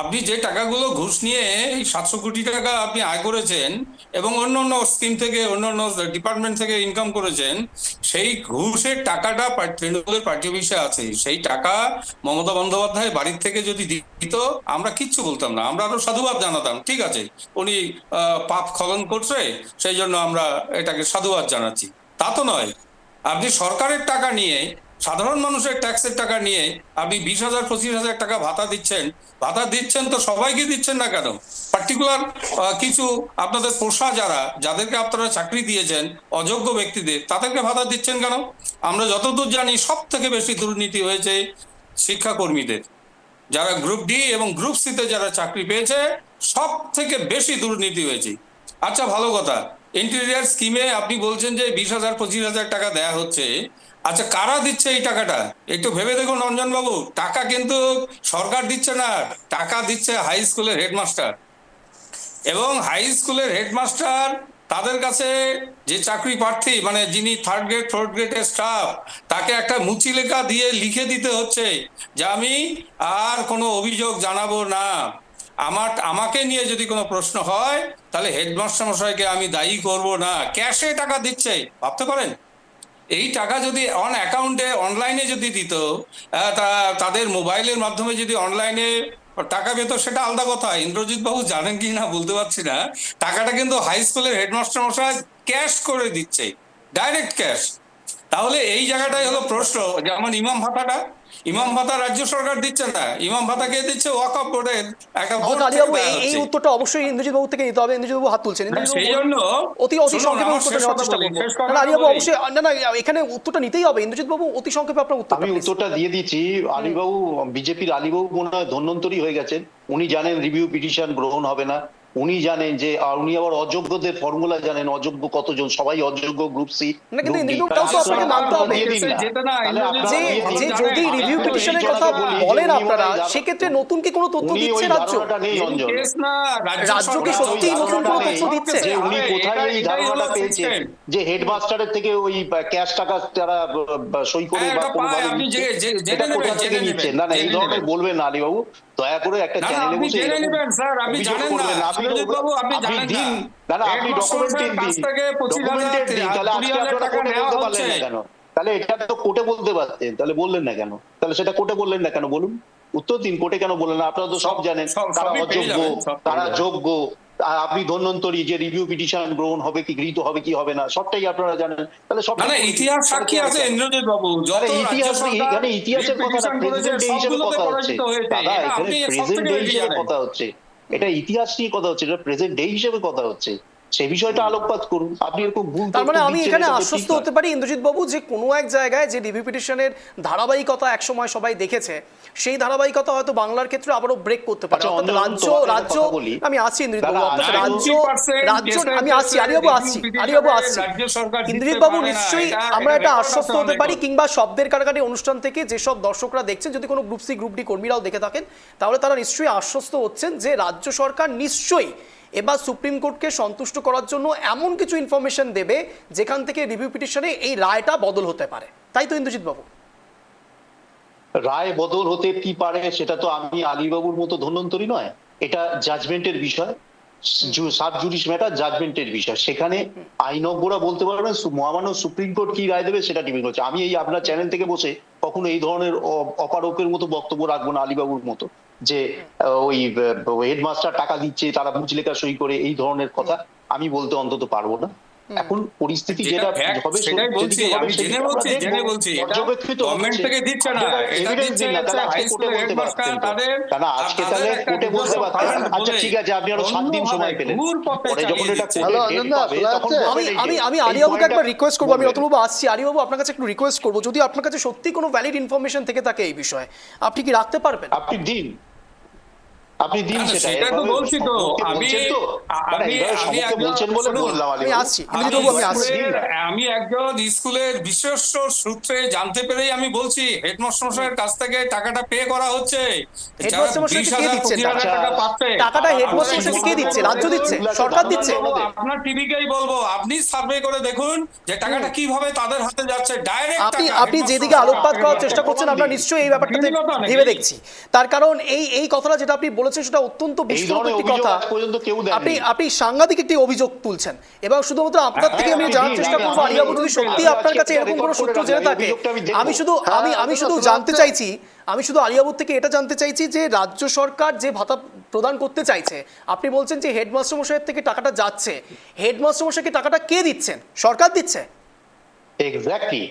Speaker 6: আপনি যে টাকাগুলো ঘুষ নিয়ে এই 700 কোটি টাকা আপনি আয় করেছেন এবং অন্যান্য স্কিম থেকে, অন্যান্য ডিপার্টমেন্ট থেকে ইনকাম করেছেন, সেই ঘুষের টাকাটা তৃণমূলের পার্টি অফিসে আছে। সেই টাকা মমতা বন্দ্যোপাধ্যায় বাড়ির থেকে যদি দিত, আমরা কিচ্ছু বলতাম না, আমরা আরো সাধুবাদ জানাতাম। ঠিক আছে, উনি পাপ স্খলন করছে, সেই জন্য আমরা এটাকে সাধুবাদ জানাচ্ছি। তা তো নয়। আপনি সরকারের টাকা নিয়ে, সাধারণ মানুষের ট্যাক্সের টাকা নিয়ে আপনি 20,000 25,000 টাকা ভাতা দিচ্ছেন তো সবাইকে দিচ্ছেন না কেন? পার্টিকুলার কিছু আপনাদের পোষা যাদেরকে আপনারা চাকরি দিয়েছেন, অযোগ্য ব্যক্তিদের, তাদেরকে ভাতা দিচ্ছেন কেন? আমরা যতদূর জানি সব থেকে বেশি দুর্নীতি হয়েছে শিক্ষাকর্মীদের। যারা গ্রুপ ডি এবং গ্রুপ সিতে যারা চাকরি পেয়েছে, সব থেকে বেশি দুর্নীতি হয়েছে। আচ্ছা, ভালো কথা, ইন্টেরিয়ার স্কিমে আপনি বলছেন যে 20,000 25,000 টাকা দেয়া হচ্ছে। আচ্ছা, কারা দিচ্ছে এই টাকাটা? একটু ভেবে দেখুন রঞ্জন বাবু, টাকা কিন্তু সরকার দিচ্ছে না, টাকা দিচ্ছে হাই স্কুলের হেডমাস্টার। এবং হাই স্কুলের হেডমাস্টার তাদের কাছে যে চাকরি প্রার্থী মানে যিনি থার্ড গ্রেড ফোর্থ গ্রেডের স্টাফ, তাকে একটা মুচি লেখা দিয়ে লিখে দিতে হচ্ছে যে আমি আর কোনো অভিযোগ জানাবো না, আমাকে নিয়ে যদি কোনো প্রশ্ন হয় তাহলে হেডমাস্টার মশাইকে আমি দায়ী করব না। ক্যাশে টাকা দিচ্ছে, ভাবতে পারেন? এই টাকা যদি অন অ্যাকাউন্টে অনলাইনে যদি দিত, তাদের মোবাইলের মাধ্যমে যদি অনলাইনে টাকা পেত, সেটা আলাদা কথা। ইন্দ্রজিৎ বাবু জানেন কি না বলতে পারছি না, টাকাটা কিন্তু হাই স্কুলের হেডমাস্টার মশাই ক্যাশ করে দিচ্ছে, ডাইরেক্ট ক্যাশ। তাহলে এই জায়গাটাই হলো প্রশ্ন। যেমন ইমাম ভাতা রাজ্য সরকার দিচ্ছে না, ইমাম ভাতা কে দিচ্ছে? ওয়াকফ বোর্ডের একটা বোর্ড
Speaker 1: আমাকে
Speaker 6: থেকে
Speaker 1: আলিবাবু
Speaker 6: দেওয়া
Speaker 1: এই
Speaker 6: হচ্ছে।
Speaker 1: উত্তরটা অবশ্যই ইন্দ্রজিৎ বাবু থেকে নিতে হবে। ইন্দ্রজিৎ বাবু হাত তুলছেন। ইন্দ্রজিৎ
Speaker 6: সেই
Speaker 1: বাবু
Speaker 6: জন্য
Speaker 1: অতি
Speaker 6: শুনুন,
Speaker 1: সংক্ষেপে
Speaker 6: আমার
Speaker 1: উত্তরটা
Speaker 6: শেষ
Speaker 1: নেওয়ার
Speaker 6: কথা
Speaker 1: চেষ্টা
Speaker 6: বলি,
Speaker 1: করবো।
Speaker 6: শেষ
Speaker 1: না
Speaker 6: কথা
Speaker 1: না, আলিবাবু
Speaker 6: বলি।
Speaker 1: অবশ্যই না, এখানে উত্তরটা নিতেই হবে। ইন্দ্রজিৎ বাবু অতি সংক্ষেপে আপনার উত্তরটা
Speaker 5: আমি
Speaker 1: please।
Speaker 5: উত্তরটা দিয়ে দিচ্ছি। আলিবাবু, বিজেপির আলিবাবু মনে হয় ধন্বন্তরী হয়ে গেছেন। উনি জানেন রিভিউ পিটিশন গ্রহণ হবে না। উনি জানেন যে উনি আবার অযোগ্যদের ফর্মুলা জানেন, অযোগ্য কতজন, সবাই অযোগ্য গ্রুপ সি
Speaker 1: না, কিন্তু
Speaker 5: গ্রুপ ডি।
Speaker 1: ইন্দ্রজিৎ বাবু তো আপনাকে মানতে হবে
Speaker 5: দিয়ে দিন না। তাহলে আপনারা
Speaker 1: যে
Speaker 5: দিয়ে দিন।
Speaker 1: যদি
Speaker 5: আমি
Speaker 1: রিভিউ
Speaker 5: তো এই
Speaker 1: পিটিশনের কথা
Speaker 5: জন্যই বলি যে
Speaker 1: বলেন
Speaker 5: উনি
Speaker 1: আপনারা,
Speaker 5: মনে হয়
Speaker 1: সেক্ষেত্রে নতুন কি কোনো তথ্য
Speaker 5: উনি
Speaker 1: দিচ্ছে
Speaker 5: ওই
Speaker 1: রাজ্য?
Speaker 5: ধারণাটা নেই অঞ্জন।
Speaker 1: রাজ্য কি সত্যিই নতুন কোনো তথ্য দিচ্ছে?
Speaker 5: যে উনি কোথায় এই ধারণাটা পেয়েছেন যে হেডমাস্টারের থেকে ওই ক্যাশ টাকা তারা সই করে বা কোনোভাবে নিচ্ছে, এটা কোথা থেকে নিচ্ছেন? না না, এই ধরনের বলবেন না আলীবাবু। দয়া করে একটা চ্যানেলে বসে
Speaker 6: জেনে
Speaker 5: এরকম
Speaker 6: নেবেন স্যার, আপনি
Speaker 5: অভিযোগ
Speaker 6: জানেন না।
Speaker 5: করবেন না। আপনি
Speaker 6: সুরজিৎ বাবু, আপনি
Speaker 5: আপনি
Speaker 6: জানেন
Speaker 5: দিন
Speaker 6: না।
Speaker 5: না না, আপনি ডকুমেন্টেড দিন,
Speaker 6: থেকে 25,000
Speaker 5: ডকুমেন্টেড দিন। তাহলে আজকে
Speaker 6: 20,000
Speaker 5: আপনারা
Speaker 6: টাকা
Speaker 5: কোর্টে
Speaker 6: নেওয়া
Speaker 5: বলতে পারলেন
Speaker 6: হচ্ছে।
Speaker 5: না কেন? তাহলে এটা তো কোর্টে বলতে পারতেন, তাহলে বললেন না কেন? তাহলে সেটা কোর্টে বললেন না কেন বলুন? উত্তর দিন, কোর্টে কেন বললেন না? আপনারা তো সব জানেন তারা
Speaker 6: সবই পেয়ে
Speaker 5: অযোগ্য,
Speaker 6: যাবেন, সব পেয়ে
Speaker 5: তারা
Speaker 6: যাবেন।
Speaker 5: যোগ্য। আর আপনি ধন্বন্তরী যে রিভিউ পিটিশন গ্রহণ হবে কি গৃহীত হবে কি হবে না সবটাই আপনারা জানেন। তাহলে
Speaker 6: না
Speaker 5: সবটাই
Speaker 6: না,
Speaker 5: বলুন।
Speaker 6: ইতিহাস
Speaker 5: তাহলে
Speaker 6: সাক্ষী
Speaker 5: কি আর
Speaker 6: আছে
Speaker 5: কেন?
Speaker 6: ইন্দ্রজিৎ বাবু।
Speaker 5: আরে
Speaker 6: যত রাজ্য
Speaker 5: ইতিহাস,
Speaker 6: সরকার
Speaker 5: এখানে ইতিহাসের কথা না,
Speaker 6: পিটিশন করেছে
Speaker 5: প্রেসিডেন্ট ডে হিসেবে
Speaker 6: সবগুলোতে
Speaker 5: কথা হচ্ছে।
Speaker 6: পরাজিত হয়েছে।
Speaker 5: দাদা,
Speaker 6: এটা
Speaker 5: এখানে
Speaker 6: আপনি সব
Speaker 5: প্রেজেন্ট
Speaker 6: থেকে
Speaker 5: ডে
Speaker 6: বেশি
Speaker 5: হিসেবে
Speaker 6: জানেন।
Speaker 5: কথা হচ্ছে। এটা ইতিহাস নিয়ে কথা হচ্ছে, এটা প্রেজেন্ট ডে হিসেবে কথা হচ্ছে। সেই বিষয়টা আলোকপাত করুন। আপনি এরকম ভুল
Speaker 1: তার মানে
Speaker 5: তথ্য
Speaker 1: আমি
Speaker 5: দিচ্ছেন,
Speaker 1: এখানে
Speaker 5: এটা তো
Speaker 1: আশ্বস্ত
Speaker 5: ঠিক নয়।
Speaker 1: হতে পারি ইন্দ্রজিৎ বাবু যে কোনো এক জায়গায় যে রিভিউ পিটিশনের ধারাবাহিকতা একসময় সবাই দেখেছে, সেই ধারাবাহিকতা হয়তো বাংলার ক্ষেত্রে আবারও ব্রেক করতে পারে।
Speaker 5: আচ্ছা,
Speaker 1: অর্থাৎ
Speaker 5: অঞ্জন,
Speaker 1: রাজ্য
Speaker 5: তোমাকে একটা
Speaker 1: রাজ্য
Speaker 5: কথা বলি।
Speaker 1: আমি আসছি ইন্দ্রজিৎ বাবু,
Speaker 5: দাদা,
Speaker 1: আপনার রাজ্য
Speaker 6: 90%
Speaker 1: আমি আসছি, আলিবাবু আসছি, আলিবাবু আসছি।
Speaker 6: রাজ্য সরকার দিতে
Speaker 1: ইন্দ্রজিৎ বাবু
Speaker 6: পারে না।
Speaker 1: নিশ্চয়ই
Speaker 6: এটা-
Speaker 1: আমরা
Speaker 6: এটা
Speaker 1: এটা
Speaker 6: record
Speaker 1: আশ্বস্ত
Speaker 6: আছে
Speaker 1: হতে পারি,
Speaker 6: অনেক।
Speaker 1: কিংবা শব্দের কারাগারি অনুষ্ঠান থেকে যেসব দর্শকরা দেখছেন, যদি কোনো গ্রুপ সি গ্রুপ ডি কর্মীরাও দেখে থাকেন, তাহলে তারা নিশ্চয়ই আশ্বস্ত হচ্ছেন যে রাজ্য সরকার নিশ্চয়ই এবার সুপ্রিম কোর্টকে সন্তুষ্ট করার জন্য এমন কিছু ইনফরমেশন দেবে যেখান থেকে রিভিউ পিটিশনে এই রায়টা বদল হতে পারে। তাই তো ইন্দ্রজিৎ বাবু?
Speaker 5: রায় বদল হতে কি পারে সেটা তো আমি আলীবাবুর মতো ধন্বন্তরী নয়। এটা জাজমেন্টের বিষয়, সাব জুডিশ ম্যাটার, জাজমেন্টের বিষয়। সেখানে আইনজ্ঞরা বলতে পারবেন, মহামান্য সুপ্রিম কোর্ট কি রায় দেবে সেটা ডিপেন্ড করছে। আমি এই আপনার চ্যানেল থেকে বসে কখনো এই ধরনের অপারকের মতো বক্তব্য রাখবো না আলীবাবুর মতো, যে ওই হেডমাস্টার টাকা দিচ্ছে, তারা মুচলেখা সই করে, এই ধরনের কথা আমি বলতে অন্তত পারবো না। এখন পরিস্থিতি যেটা
Speaker 6: fact,
Speaker 5: হবে
Speaker 6: সেটাই বলছি,
Speaker 5: যেদিকে হবে
Speaker 6: আমি
Speaker 5: সেদিকে আমরা দেখবো।
Speaker 6: জেনে বলছি এটা
Speaker 5: পর্যবেক্ষিত
Speaker 6: গভর্নমেন্ট
Speaker 5: হচ্ছে।
Speaker 6: থেকে দিচ্ছে না,
Speaker 5: আপনারা
Speaker 6: এটা
Speaker 5: evidence
Speaker 6: দিচ্ছে
Speaker 5: দিন না, তাহলে আজকে
Speaker 6: হাই
Speaker 5: কোর্টে
Speaker 6: স্কুলের
Speaker 5: বলতে
Speaker 6: হেডমাস্টার
Speaker 5: পারতেন তো।
Speaker 6: তাদের,
Speaker 5: তাহলে আজকে তাহলে কোর্টে বলতে পারতেন। আচ্ছা ঠিক আছে, আপনি আরো 7 দিন সময় পেলেন, পরে যখন এটা কোর্টে ডেট পাবে তখন
Speaker 1: আমি আলিবাবুকে একবার রিকোয়েস্ট করবো, আমি রতনবাবু আসছি, আলিবাবু আপনার কাছে একটু রিকোয়েস্ট করবো, যদি আপনার কাছে সত্যি কোনো ভ্যালিড ইনফরমেশন থেকে থাকে এই বিষয়ে, আপনি কি রাখতে পারবেন?
Speaker 5: আপনি দিন, আপনি দিন সেটা।
Speaker 6: সেটা তো
Speaker 5: এভাবে
Speaker 6: বলছি তো
Speaker 5: সম্মুখে
Speaker 6: আমি
Speaker 5: বলছেন তো, মানে এইভাবে সম্মুখে বলছেন বলে বললাম
Speaker 1: আমি
Speaker 5: আলীবাবু।
Speaker 1: আসছি, ইন্দ্রজিৎ বাবু আমি আসছি।
Speaker 6: আমি একজন স্কুলের বিশ্বস্ত সূত্রে জানতে পেরেই আমি বলছি হেডমাস্টার মশাইয়ের কাছ থেকে টাকাটা পে করা হচ্ছে।
Speaker 1: হেডমাস্টার মশাইকে কে দিচ্ছেন?
Speaker 6: 20,000 টাকা পাচ্ছে।
Speaker 1: টাকাটা হেডমাস্টার মশাইকে কে দিচ্ছে? রাজ্য দিচ্ছে? সরকার দিচ্ছে?
Speaker 6: আপনার টিভিকেই বলবো, আপনি সার্ভে করে দেখুন যে টাকাটা কিভাবে তাদের হাতে যাচ্ছে, ডাইরেক্ট।
Speaker 1: আপনি যেদিকে আলোকপাত করার চেষ্টা করছেন, আমরা নিশ্চয়ই এই ব্যাপারটাতে ভেবে দেখছি। তার কারণ এই কথাটা যেটা আপনি বলেছেন সেটা অত্যন্ত বিস্ফোরক একটি কথা। আপনি সাংঘাতিক একটি অভিযোগ তুলছেন, এবং শুধুমাত্র আপনার থেকে আমি জানার চেষ্টা করবো আলিবাবু, যদি সত্যি আপনার কাছে এরকম কোনো সূত্র জেনে থাকে, আমি শুধু জানতে চাইছি, আমি শুধু আলিবাবুর থেকে এটা জানতে চাইছি যে রাজ্য সরকার যে ভাতা প্রদান করতে চাইছে, আপনি বলছেন যে হেডমাস্টার মশাইয়ের থেকে টাকাটা যাচ্ছে, হেডমাস্টার মশাইকে টাকাটা কে দিচ্ছেন? সরকার দিচ্ছে?
Speaker 5: এক্স্যাক্টলি।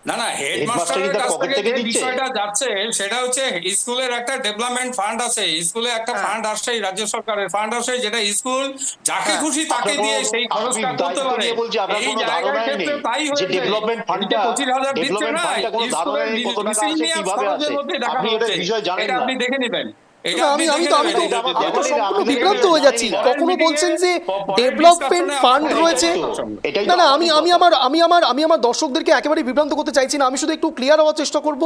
Speaker 6: না হেডমাস্টারের কাছ থেকে যে বিষয়টা যাচ্ছে সেটা হচ্ছে স্কুলের একটা ডেভেলপমেন্ট ফান্ড আছে, স্কুলে একটা ফান্ড আসছে, রাজ্য সরকারের ফান্ড আসে, যেটা স্কুল যাকে খুশি তাকে দিয়ে সেই খরচটা করতে পারে। এই জায়গার ক্ষেত্রে তাই হয়েছে। 25,000 দিচ্ছে না, স্কুলের মিসিলিনিয়াস খরচের মধ্যে দেখা হচ্ছে। এটা আপনি দেখে নেবেন, এটা
Speaker 1: না,
Speaker 6: আপনি
Speaker 1: আমি
Speaker 6: দেখে
Speaker 1: আমি তো
Speaker 6: নেবেন,
Speaker 1: আমি তো
Speaker 6: এটা
Speaker 1: আমি তো
Speaker 6: পরের
Speaker 1: সম্পূর্ণ
Speaker 5: আমি
Speaker 1: বিভ্রান্ত
Speaker 5: দেখে
Speaker 1: হয়ে যাচ্ছি।
Speaker 5: নেবেন।
Speaker 1: কখনো বলছেন যে
Speaker 6: পরের
Speaker 1: ডেভেলপমেন্ট
Speaker 6: discussion-এ
Speaker 1: ফান্ড
Speaker 6: আপনারা
Speaker 1: রয়েছে।
Speaker 5: এটাই তো
Speaker 1: না না, আমি
Speaker 5: আমাদের
Speaker 1: আমি
Speaker 5: কথা।
Speaker 1: আমি আমার দর্শকদেরকে একেবারে বিভ্রান্ত করতে চাইছি না। আমি শুধু একটু ক্লিয়ার হওয়ার চেষ্টা করব।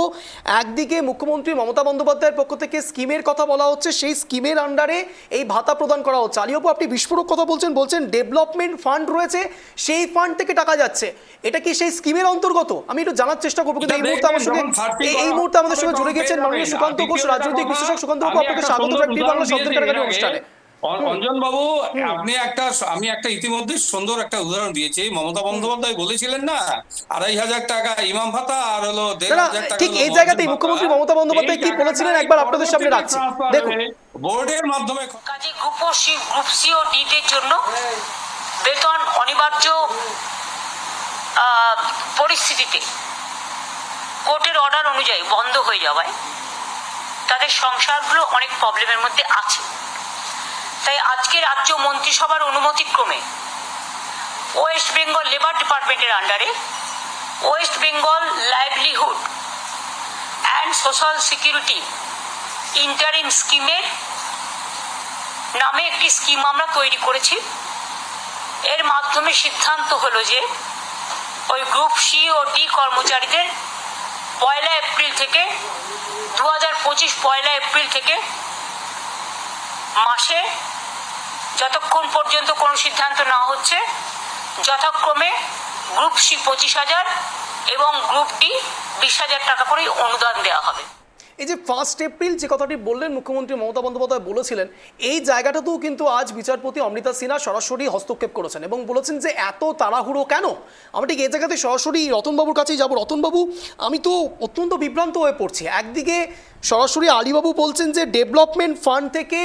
Speaker 1: একদিকে মুখ্যমন্ত্রী মমতা বন্দ্যোপাধ্যায়ের পক্ষ থেকে স্কিমের কথা বলা হচ্ছে, সেই স্কিমের আন্ডারে এই ভাতা প্রদান করা হচ্ছে। আলিয়াপু, আপনি বিস্ফোরক কথা বলছেন ডেভেলপমেন্ট ফান্ড রয়েছে, সেই ফান্ড থেকে টাকা যাচ্ছে। এটা কি সেই স্কিমের অন্তর্গত? আমি একটু জানার চেষ্টা করবো, কিন্তু এই মুহূর্তে আমার সঙ্গে এই মুহূর্তে আমাদের সঙ্গে জুড়ে গেছেন মাননীয় সুকান্ত ঘোষ, রাজনৈতিক বিশ্লেষক। সুকান্ত বাবু, আপনাকে স্বাগত রেড বাংলা শব্দের কাটাকাটি অনুষ্ঠানে।
Speaker 6: অঞ্জন বাবু, আমি একটা ইতিমধ্যে সুন্দর একটা উদাহরণ দিয়েছি। মমতা বন্দ্যোপাধ্যায় বলেছিলেন না 2,500 টাকা ইমাম ভাতা আর হলো
Speaker 1: না,
Speaker 6: 1,500 টাকা
Speaker 1: ঠিক এই জায়গাতেই মুখ্যমন্ত্রী মমতা বন্দ্যোপাধ্যায় কি বলেছিলেন একবার আপনাদের সামনে রাখছি, দেখুন।
Speaker 6: বোর্ডের মাধ্যমে
Speaker 7: কাজে গ্রুপ সি ও ডিদের জন্য বেতন অনিবার্য পরিস্থিতিতে কোর্টের অর্ডার অনুযায়ী বন্ধ হয়ে যাওয়ায় তাদের সংসারগুলো অনেক প্রবলেমের মধ্যে আছে। তাই আজকে রাজ্য মন্ত্রিসভার অনুমতিক্রমে ওয়েস্ট বেঙ্গল লেবার ডিপার্টমেন্টের আন্ডারে West Bengal livelihood and social security interim স্কিমের নামে একটি স্কিম আমরা তৈরি করেছি। এর মাধ্যমে সিদ্ধান্ত হলো যে ওই গ্রুপ সি ও ডি কর্মচারীদের 1 এপ্রিল থেকে 2025 1 এপ্রিল থেকে মাসে যতক্ষণ পর্যন্ত কোনো সিদ্ধান্ত না হচ্ছে যথাক্রমে গ্রুপ সি 25,000 এবং গ্রুপ ডি 20,000 টাকা করে অনুদান দেওয়া হবে।
Speaker 1: এই যে 1 এপ্রিল যে কথাটি বললেন মুখ্যমন্ত্রী মমতা বন্দ্যোপাধ্যায় বলেছিলেন, এই জায়গাটাতেও কিন্তু আজ বিচারপতি অমৃতা সিনহা সরাসরি হস্তক্ষেপ করেছেন এবং বলেছেন যে এত তাড়াহুড়ো কেন। আমরা ঠিক এই জায়গাতে সরাসরি রতনবাবুর কাছেই যাব। রতনবাবু, আমি তো অত্যন্ত বিভ্রান্ত হয়ে পড়ছি। একদিকে সরাসরি আলীবাবু বলছেন যে ডেভেলপমেন্ট ফান্ড থেকে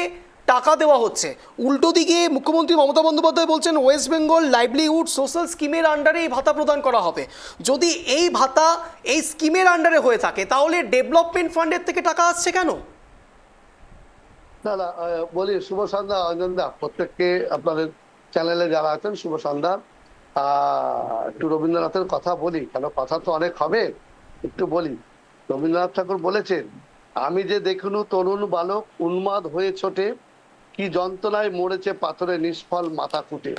Speaker 1: টাকা দেওয়া হচ্ছে, উল্টো দিকে মুখ্যমন্ত্রী মমতা বন্দ্যোপাধ্যায় বলছেন ওয়েস্ট বেঙ্গল লাইভলিহুড সোশ্যাল স্কিমের আন্ডারে এই ভাতা প্রদান করা হবে। যদি এই ভাতা এই স্কিমের আন্ডারে হয়ে থাকে তাহলে ডেভেলপমেন্ট ফান্ডের থেকে টাকা আসছে কেন?
Speaker 8: না না, বলি শুভ সন্ধ্যা অঞ্জনদা, প্রত্যেককে আপনাদের চ্যানেলে যারা আছেন শুভ সন্ধ্যা। একটু রবীন্দ্রনাথের কথা বলি, কেন কথা তো অনেক হবে, একটু বলি। রবীন্দ্রনাথ ঠাকুর বলেছেন, আমি যে দেখনু তরুণ বালক উন্মাদ হয়ে ছোটে, কি যন্ত্রণায় মরেছে পাথরে নিষ্ফল মাথা ফুটে।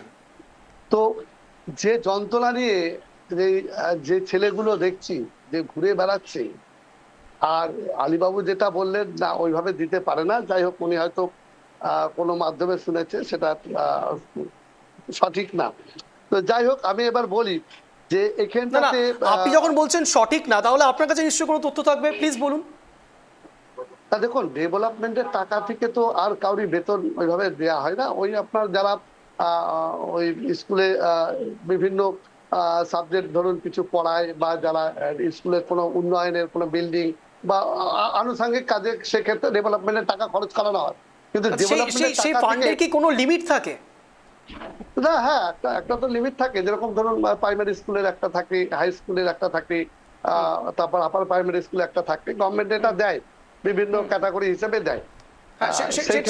Speaker 8: তো যে যন্ত্রণা নিয়ে যে ছেলেগুলো দেখছি যে ঘুরে বেড়াচ্ছে, আর আলীবাবু যেটা বললেন না ওইভাবে দিতে পারে না, যাই হোক উনি হয়তো কোনো মাধ্যমে শুনেছে, সেটা সঠিক না। তো যাই হোক আমি এবার বলি যে
Speaker 1: না না,
Speaker 8: এখানটাতে
Speaker 1: আপনি যখন বলছেন সঠিক না, তাহলে আপনার কাছে নিশ্চয়ই কোনো তথ্য থাকবে, প্লিজ বলুন।
Speaker 8: দেখুন, ডেভেলপমেন্টের টাকা থেকে তো আর কাউরি বেতন ওইভাবে দেওয়া হয় না। ওই আপনার যারা ওই স্কুলে বিভিন্ন সাবজেক্ট ধরুন কিছু পড়ায়, বা যারা স্কুলের কোনো উন্নয়নের কোনো বিল্ডিং বা আনুষঙ্গিক কাজে, সেক্ষেত্রে ডেভেলপমেন্টের টাকা খরচ করানো হয়। কিন্তু
Speaker 1: সেই ফান্ডের কি কোনো লিমিট থাকে?
Speaker 8: না, হ্যাঁ, একটা তো লিমিট থাকে। যেরকম ধরুন প্রাইমারি স্কুলের একটা থাকে, হাই স্কুলের একটা থাকে, তারপর আপার প্রাইমারি স্কুলে একটা থাকে। গভর্নমেন্ট এটা দেয়, বিভিন্ন ক্যাটাগরি হিসেবে দেয়।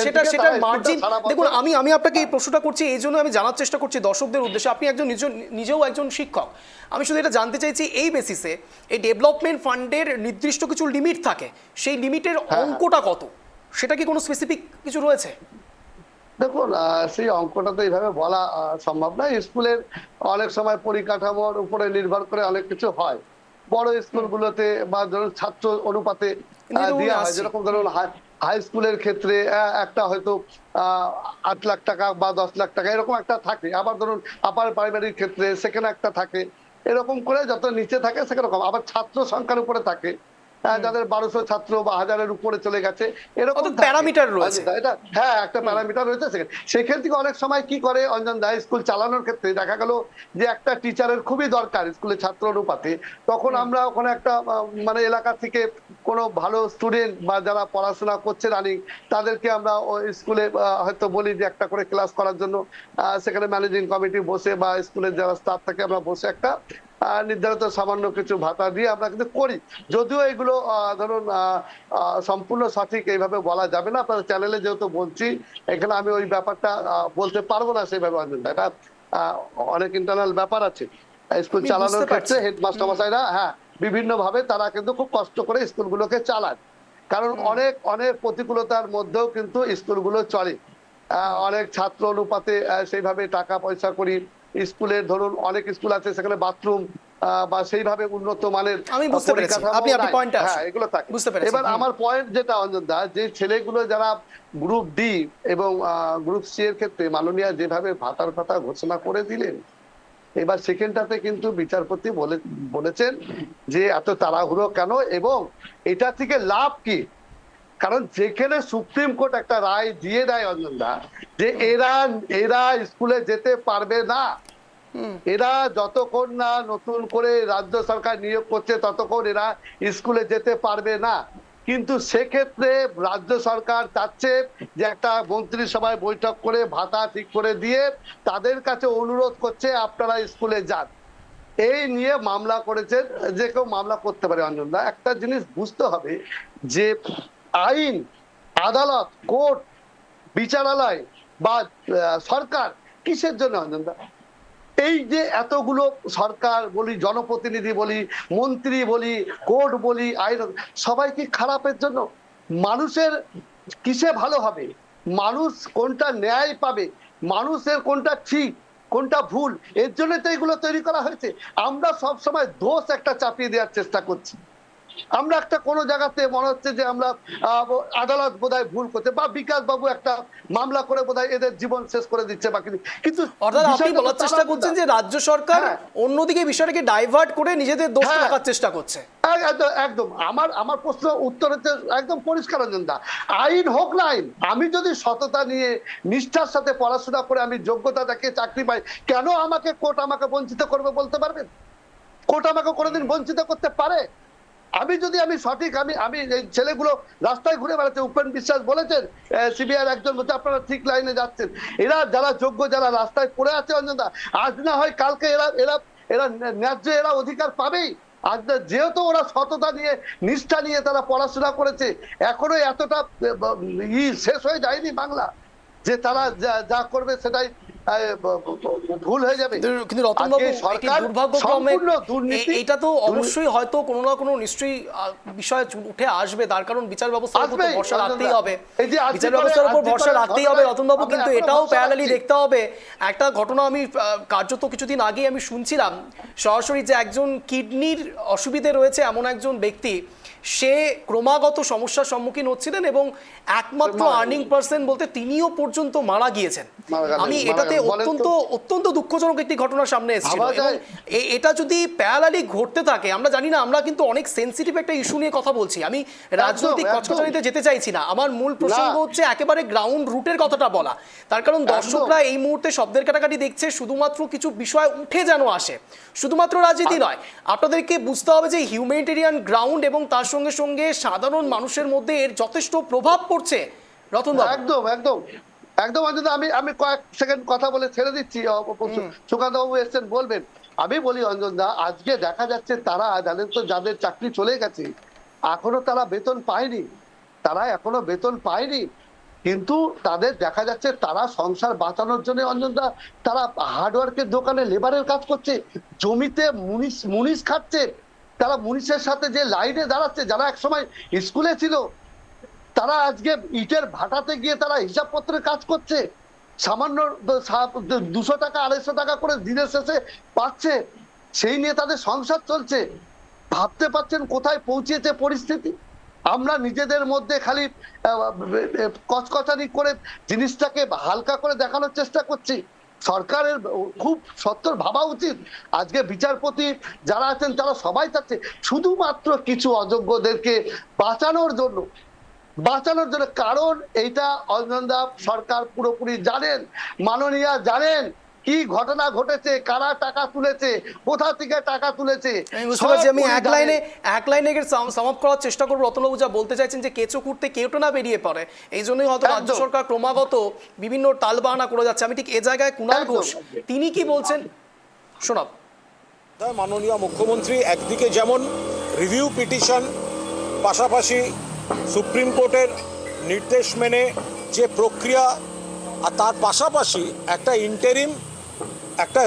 Speaker 1: সেটা মার্জিন দেখুন। আমি আপনাকে এই প্রশ্নটা করছি এই জন্য, আমি জানার চেষ্টা করছি দর্শকদের উদ্দেশ্যে, আপনি একজন নিজেও একজন শিক্ষক। আমি শুধু এটা জানতে চাইছি, এই বেসিসে এই ডেভেলপমেন্ট ফান্ডের নির্দিষ্ট কিছু লিমিট থাকে, সেই লিমিটের অঙ্কটা কত, সেটা কি কোনো স্পেসিফিক কিছু রয়েছে?
Speaker 8: দেখুন, সেই অঙ্কটা তো এইভাবে বলা সম্ভব না। স্কুলের অনেক সময় পরিকাঠামোর উপরে নির্ভর করে অনেক কিছু হয়। বড় স্কুলগুলোতে বা ধরুন ছাত্র অনুপাতে দেওয়া হয়। যেরকম ধরুন হাই স্কুলের ক্ষেত্রে একটা হয়তো 8 লাখ টাকা বা 10 লাখ টাকা এরকম একটা থাকে। আবার ধরুন আপার প্রাইমারির ক্ষেত্রে সেখানে একটা থাকে। এরকম করে যত নিচে থাকে সেরকম। আবার ছাত্র সংখ্যার উপরে থাকে, যাদের 1200 ছাত্র বা 1000-এর উপরে চলে গেছে, এরকম
Speaker 1: প্যারামিটার রয়েছে।
Speaker 8: এটা হ্যাঁ, একটা প্যারামিটার রয়েছে। সেখান থেকে অনেক সময় কি করে অঞ্জন দা, স্কুল চালানোর ক্ষেত্রে দেখা গেল যে একটা টিচারের খুবই দরকার স্কুলে ছাত্র অনুপাতে, তখন আমরা ওখানে একটা মানে এলাকা থেকে কোনো ভালো স্টুডেন্ট বা যারা পড়াশোনা করছে রানিং, তাদেরকে আমরা স্কুলে হয়তো বলি যে একটা করে ক্লাস করার জন্য। সেখানে ম্যানেজিং কমিটি বসে বা স্কুলের যারা স্টাফ থাকে আমরা বসে একটা নির্ধারিত সামান্য কিছু ভাতা দিয়ে আমরা কিন্তু করি। যদিও এগুলো ধরুন সম্পূর্ণ সঠিক এইভাবে বলা যাবে না। আপনাদের চ্যানেলে যেহেতু বলছি, এখানে আমি ওই ব্যাপারটা বলতে পারবো না সেইভাবে। এটা অনেক ইন্টারনাল ব্যাপার আছে স্কুল চালানোর ক্ষেত্রে। হেডমাস্টার মশাইরা বিভিন্ন ভাবে তারা কিন্তু খুব কষ্ট করে স্কুলগুলোকে চালান। কারণ অনেক অনেক প্রতিকূলতার মধ্যেও কিন্তু স্কুলগুলো চলে। অনেক ছাত্র অনুপাতে সেইভাবে টাকা পয়সা করি। স্কুলের ধরুন অনেক স্কুল আছে সেখানে বাথরুম বা সেইভাবে উন্নত মানের
Speaker 1: আমি বুঝতে পেরেছি।
Speaker 8: পরিকাঠামো
Speaker 1: আপনি
Speaker 8: নাই।
Speaker 1: পয়েন্টটা
Speaker 8: হ্যাঁ, এগুলো থাকে।
Speaker 1: বুঝতে পেরেছি।
Speaker 8: এবার আমার পয়েন্ট যেটা অঞ্জন দা, যে ছেলেগুলো যারা গ্রুপ ডি এবং গ্রুপ সি এর ক্ষেত্রে মাননীয় যেভাবে ভাতার কথা ঘোষণা করে দিলেন, এবার সেকেন্ডটাতে কিন্তু বিচারপতি বলেছেন যে এত তাড়াহুড়ো কেন এবং এটা থেকে লাভ কি। কারণ যেখানে সুপ্রিম কোর্ট একটা রায় দিয়ে দেয় অঞ্জন দা যে এরা স্কুলে যেতে পারবে না, এরা যতক্ষণ না নতুন করে রাজ্য সরকার নিয়োগ করছে ততক্ষণ এরা স্কুলে যেতে পারবে না। কিন্তু সেক্ষেত্রে রাজ্য সরকার চাচ্ছে যে একটা মন্ত্রিসভায় বৈঠক করে ভাতা ঠিক করে দিয়ে তাদের কাছে অনুরোধ করছে আপনারা স্কুলে যান। এই নিয়ে মামলা করেছেন, যে কেউ মামলা করতে পারে অঞ্জন দা। একটা জিনিস বুঝতে হবে যে আইন, আদালত, কোর্ট, বিচারালয় বা সরকার কিসের জন্য অঞ্জন দা? এই যে এতগুলো সরকার বলি, জনপ্রতিনিধি বলি, মন্ত্রী বলি, কোর্ট বলি, আইন, সবাই কি খারাপের জন্য? মানুষের কিসে ভালো হবে, মানুষ কোনটা ন্যায় পাবে, মানুষের কোনটা ঠিক কোনটা ভুল, এর জন্য তো এগুলো তৈরি করা হয়েছে। আমরা সব সময় দোষ একটা চাপিয়ে দেওয়ার চেষ্টা করছি। আমরা একটা কোনো জায়গাতে মনে হচ্ছে যে আমরা আদালত বোধহয় ভুল করতে, বা বিকাশ বাবু একটা মামলা করে বোধহয় এদের জীবন শেষ করে দিচ্ছে বা কিছু। কিন্তু
Speaker 1: অর্থাৎ আপনি বলার চেষ্টা করছেন যে রাজ্য সরকার অন্যদিকে বিষয়টাকে ডাইভার্ট করে নিজেদের দোষ রাখার চেষ্টা করছে।
Speaker 8: একদম আমার প্রশ্ন উত্তর হচ্ছে একদম পরিষ্কার অঞ্জন দা, আইন হোক না আইন, আমি যদি সততা নিয়ে নিষ্ঠার সাথে পড়াশোনা করে আমি যোগ্যতা দেখে চাকরি পাই, কেন আমাকে কোর্ট আমাকে বঞ্চিত করবে বলতে পারবেন? কোর্ট আমাকে কোনোদিন বঞ্চিত করতে পারে? আমি সঠিক, আমি এই ছেলেগুলো রাস্তায় ঘুরে বেড়াচ্ছে, উপেন বিশ্বাস বলেছেন সিবিআই একজন বলছে আপনারা ঠিক লাইনে যাচ্ছেন। এরা যারা যোগ্য, যারা রাস্তায় পড়ে আছে অঞ্জন দা, আজ না হয় কালকে এরা ন্যায্য এরা অধিকার পাবেই। আজ যেহেতু ওরা সততা নিয়ে নিষ্ঠা নিয়ে তারা পড়াশোনা করেছে, এখনো এতটা শেষ হয়ে যায়নি বাংলা যে তারা যা করবে সেটাই ভুল হয়ে যাবে।
Speaker 1: কিন্তু রতনবাবু, দুর্ভাগ্যক্রমে এটা তো অবশ্যই হয়তো কোনো না কোনো নিশ্চয়ই বিষয় উঠে আসবে, তার কারণ বিচার ব্যবস্থার উপর ভরসা রাখতেই হবে, বিচার ব্যবস্থার উপর ভরসা রাখতেই হবে রতনবাবু। কিন্তু এটাও প্যারালালি দেখতে হবে, একটা ঘটনা আমি কার্যত কিছুদিন আগেই আমি শুনছিলাম সরাসরি, যে একজন কিডনির অসুবিধে রয়েছে এমন একজন ব্যক্তি, সে ক্রমাগত সমস্যার সম্মুখীন হচ্ছিলেন এবং একমাত্র আর্নিং পার্সন বলতে তিনিও পর্যন্ত মারা গিয়েছেন। আমি এটাতে অত্যন্ত দুঃখজনক একটি ঘটনা সামনে এসেছিল। এটা যদি প্যারালালি ঘটতে থাকে, আমরা জানি না, আমরা কিন্তু অনেক সেন্সিটিভ একটা ইস্যু নিয়ে কথা বলছি, আমি রাজনৈতিক কচকচানিতে যেতে চাইছি না। আমার মূল প্রসঙ্গ হচ্ছে একেবারে গ্রাউন্ড রুটের কথাটা বলা, তার কারণ দর্শকরা এই মুহূর্তে শব্দের কাটাকাটি দেখছে শুধুমাত্র কিছু বিষয় উঠে যেন আসে, শুধুমাত্র রাজনীতি নয়। আপনাদেরকে বুঝতে হবে যে হিউম্যানিটেরিয়ান গ্রাউন্ড এবং তার সঙ্গে সঙ্গে সাধারণ মানুষের মধ্যে এর যথেষ্ট প্রভাব পড়ছে। রতনবাবু,
Speaker 8: একদম আমি কয়েক সেকেন্ড কথা বলে ছেড়ে দিচ্ছি, সুকান্ত বাবু এসছেন বলবেন। আমি বলি অঞ্জন দা, আজকে দেখা যাচ্ছে তারা জানেন তো, যাদের চাকরি চলে গেছে এখনো তারা বেতন পায়নি, কিন্তু তাদের দেখা যাচ্ছে তারা সংসার বাঁচানোর জন্য অঞ্জন দা তারা হার্ডওয়ার্কের দোকানে লেবারের কাজ করছে, জমিতে মুনিশ খাচ্ছে, তারা মুনিশের সাথে যে লাইনে দাঁড়াচ্ছে, যারা একসময় স্কুলে ছিল তারা আজকে ইটের ভাটাতে গিয়ে তারা হিসাবপত্রের কাজ করছে, সামান্য 200 টাকা 250 টাকা করে দিনের শেষে পাচ্ছে, সেই নিয়ে তাদের সংসার চলছে। ভাবতে পারছেন কোথায় পৌঁছেছে পরিস্থিতি? আমরা নিজেদের মধ্যে খালি কচকচানি করে জিনিসটাকে হালকা করে দেখানোর চেষ্টা করছি। সরকারের খুব সত্তর ভাবা উচিত, আজকে বিচারপতি যারা আছেন তারা সবাই চাচ্ছে শুধুমাত্র কিছু অযোগ্যদেরকে বাঁচানোর জন্য। কারণ এইটা অঞ্জনদা সরকার পুরোপুরি জানেন, মাননীয়া জানেন কি ঘটনা ঘটেছে, কারা টাকা তুলেছে, কোথা থেকে টাকা তুলেছে।
Speaker 1: আমি এক লাইনে সাম আপ করার চেষ্টা করবো। রতনবাবু যা বলতে চাইছেন যে কেঁচো খুঁড়তে কেউটা না বেরিয়ে পড়ে, এই জন্যই হয়তো রাজ্য সরকার ক্রমাগত বিভিন্ন টালবাহানা করে যাচ্ছে। আমি ঠিক এ জায়গায় কুণাল ঘোষ তিনি কি বলছেন শোনাব।
Speaker 9: মাননীয় মুখ্যমন্ত্রী একদিকে যেমন রিভিউ পিটিশন, পাশাপাশি সুপ্রিম কোর্টের নির্দেশ মেনে যে প্রক্রিয়া, আর তার পাশাপাশি একটা ইন্টারিম একটা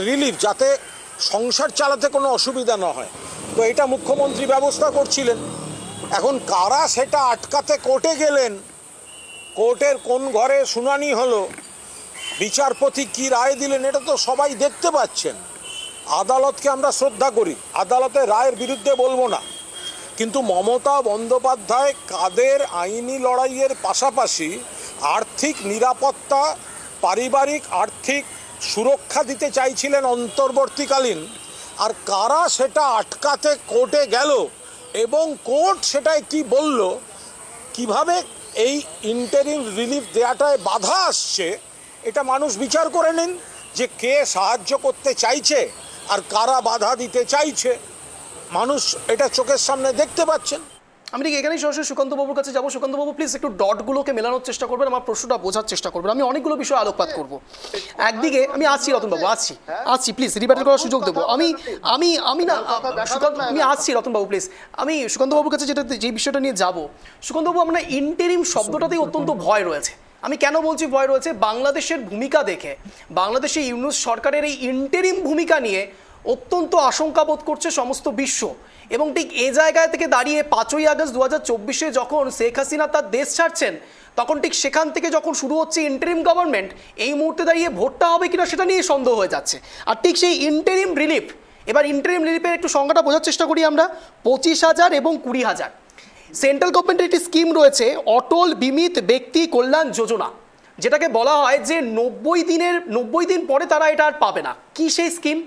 Speaker 9: রিলিফ যাতে সংসার চালাতে কোনো অসুবিধা না হয়, তো এটা মুখ্যমন্ত্রী ব্যবস্থা করছিলেন। এখন কারা সেটা আটকাতে কোর্টে গেলেন, কোর্টের কোন ঘরে শুনানি হলো, বিচারপতি কি রায় দিলেন, এটা তো সবাই দেখতে পাচ্ছেন। আদালতকে আমরা শ্রদ্ধা করি, আদালতের রায়ের বিরুদ্ধে বলবো না, কিন্তু মমতা বন্দ্যোপাধ্যায় কাদের আইনি লড়াইয়ের পাশাপাশি আর্থিক নিরাপত্তা, পারিবারিক আর্থিক সুরক্ষা দিতে চাইছিলেন অন্তর্বর্তীকালীন, আর কারা সেটা আটকাতে কোর্টে গেল এবং কোর্ট সেটায় কি বলল, কিভাবে এই ইন্টারিম রিলিফ দেওয়াটায় বাধা আসছে, এটা মানুষ বিচার করে নিন যে কে সাহায্য করতে চাইছে আর কারা বাধা দিতে চাইছে। মানুষ এটা চোখের সামনে দেখতে পাচ্ছেন।
Speaker 1: আমি ঠিক এখানেই সরাসরি সুকান্ত বাবুর কাছে যাবো। সুকান্ত বাবু, প্লিজ একটু ডটগুলোকে মেলানোর চেষ্টা করবেন, আমার প্রশ্নটা বোঝার চেষ্টা করবেন। আমি অনেকগুলো বিষয়ে আলোকপাত করব। একদিকে আমি আসছি রতনবাবু, আসছি প্লিজ রিবাটেল করার সুযোগ দেবো। আমি না সুকান্ত, আমি আসছি রতনবাবু প্লিজ। আমি সুকান্ত বাবুর কাছে যে বিষয়টা নিয়ে যাব, সুকান্ত বাবু, আমরা ইন্টারিম শব্দটাতেই অত্যন্ত ভয় রয়েছে। আমি কেন বলছি ভয় রয়েছে? বাংলাদেশের ভূমিকা দেখে, বাংলাদেশে ইউনূস সরকারের এই ইন্টারিম ভূমিকা নিয়ে অত্যন্ত আশঙ্কা বোধ করছে সমস্ত বিশ্ব। এবং ঠিক এই জায়গায় থেকে দাঁড়িয়ে 5ই আগস্ট 2024-এ যখন শেখ হাসিনা তার দেশ ছাড়ছেন, তখন ঠিক সেখান থেকে যখন শুরু হচ্ছে ইন্টারিম গভর্নমেন্ট, এই মুহূর্তে দাঁড়িয়ে ভোটটা হবে কিনা সেটা নিয়ে সন্দেহ হয়ে যাচ্ছে। আর ঠিক সেই ইন্টারিম রিলিফ, এবার ইন্টারিম রিলিফের একটু সংখ্যাটা বোঝার চেষ্টা করি আমরা। 25,000 এবং 20,000। সেন্ট্রাল গভর্নমেন্টের একটি স্কিম রয়েছে অটল বিমিত ব্যক্তি কল্যাণ যোজনা, যেটাকে বলা হয় যে 90 দিন পরে তারা এটা আর পাবে না। কি সেই স্কিম?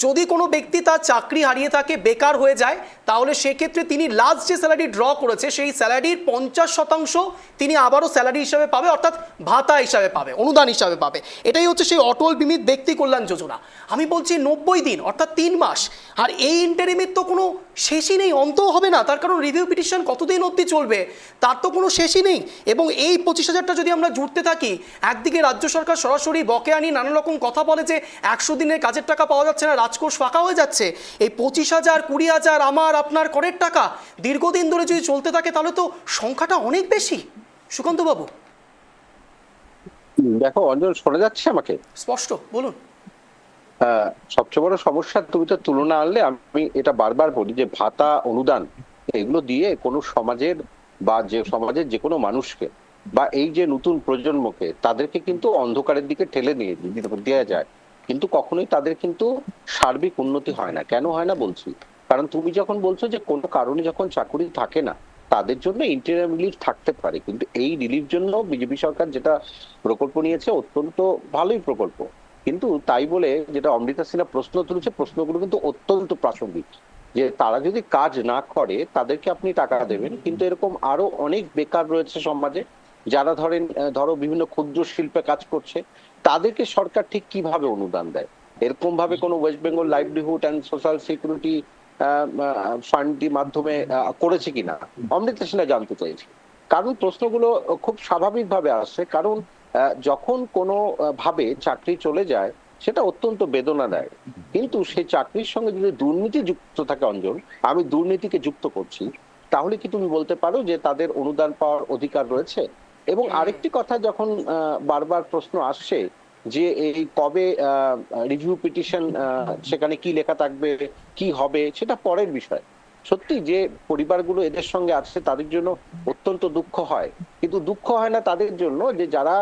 Speaker 1: যদি কোনো ব্যক্তি তার চাকরি হারিয়ে থাকে, বেকার হয়ে যায়, তাহলে সেক্ষেত্রে তিনি লাস্ট যে স্যালারি ড্র করেছে সেই স্যালারির 50% তিনি আবারও স্যালারি হিসাবে পাবে, অর্থাৎ ভাতা হিসাবে পাবে, অনুদান হিসাবে পাবে। এটাই হচ্ছে সেই অটল বিমিত ব্যক্তি কল্যাণ যোজনা। আমি বলছি 90 দিন অর্থাৎ 3 মাস। আর এই ইন্টারিমের তো কোনো শেষই নেই, অন্তও হবে না, তার কারণ রিভিউ পিটিশন কতদিন অবধি চলবে তার তো কোনো শেষই নেই। এবং এই 25,000টা যদি আমরা জুড়তে থাকি, একদিকে রাজ্য সরকার সরাসরি বকেয়া নিয়ে নানা রকম কথা বলে যে 100 দিনের কাজের টাকা পাওয়া যাচ্ছে না, রাজকোষ ফাঁকা হয়ে যাচ্ছে। এই 25,000, 20,000 আমার আপনার করের টাকা দীর্ঘদিন ধরে যদি চলতে থাকে, তাহলে তো সংখ্যাটা অনেক বেশি। সুকান্ত বাবু,
Speaker 10: দেখো অঞ্জন, শোনা যাচ্ছে আমাকে?
Speaker 1: স্পষ্ট বলুন।
Speaker 10: সবচেয়ে বড় সমস্যা, তুমি তো তুলনা আনলে, আমি এটা বারবার বলি যে ভাতা, অনুদান এগুলো দিয়ে কোনো সমাজের বা যে সমাজের যে কোনো মানুষকে বা এই যে নতুন প্রজন্মকে, তাদেরকে কিন্তু অন্ধকারের দিকে ঠেলে নিয়ে দেওয়া যায়, কিন্তু কখনোই তাদের কিন্তু সার্বিক উন্নতি হয় না। কেন হয় না বলছি, কারণ তুমি যখন বলছো যে কোনো কারণে যখন চাকরি থাকে না, তাদের জন্য ইন্টারিম রিলিফ থাকতে পারে, কিন্তু এই রিলিফ জন্য বিজেপি সরকার যেটা প্রকল্প নিয়েছে অত্যন্ত ভালোই প্রকল্প, কিন্তু তাই বলে যেটা অমৃতা সিনহা প্রশ্ন তুলেছে, প্রশ্নগুলো কিন্তু অত্যন্ত প্রাসঙ্গিক। যে তারা যদি কাজ না করে তাদেরকে আপনি টাকা দেবেন, কিন্তু এরকম আরো অনেক বেকার রয়েছে সমাজে, যারা ধরো বিভিন্ন ক্ষুদ্র শিল্পে কাজ করছে, তাদেরকে সরকার ঠিক কিভাবে অনুদান দেয়? এরকম ভাবে কোনো West Bengal livelihood and social security ফান্ডের মাধ্যমে করেছে কিনা অমৃতা সিনহা জানতে চাইছে। কারণ প্রশ্নগুলো খুব স্বাভাবিকভাবে আসছে, কারণ যখন কোনো ভাবে চাকরি চলে যায় সেটা অত্যন্ত বেদনাদায়ক, কিন্তু সেই চাকরির সঙ্গে যদি দুর্নীতি যুক্ত থাকে, অঞ্জন আমি দুর্নীতিকে যুক্ত করছি, তাহলে কি তুমি বলতে পারো যে তাদের অনুদান পাওয়ার অধিকার রয়েছে? এবং আরেকটি কথা, যখন বারবার প্রশ্ন আসছে যে এই কবে রিভিউ পিটিশন, সেখানে কি লেখা থাকবে, কি হবে, সেটা পরের বিষয়। সত্যি যে পরিবারগুলো এদের সঙ্গে আছে তাদের জন্য অত্যন্ত দুঃখ হয়, কিন্তু দুঃখ হয় না তাদের জন্য যে যারা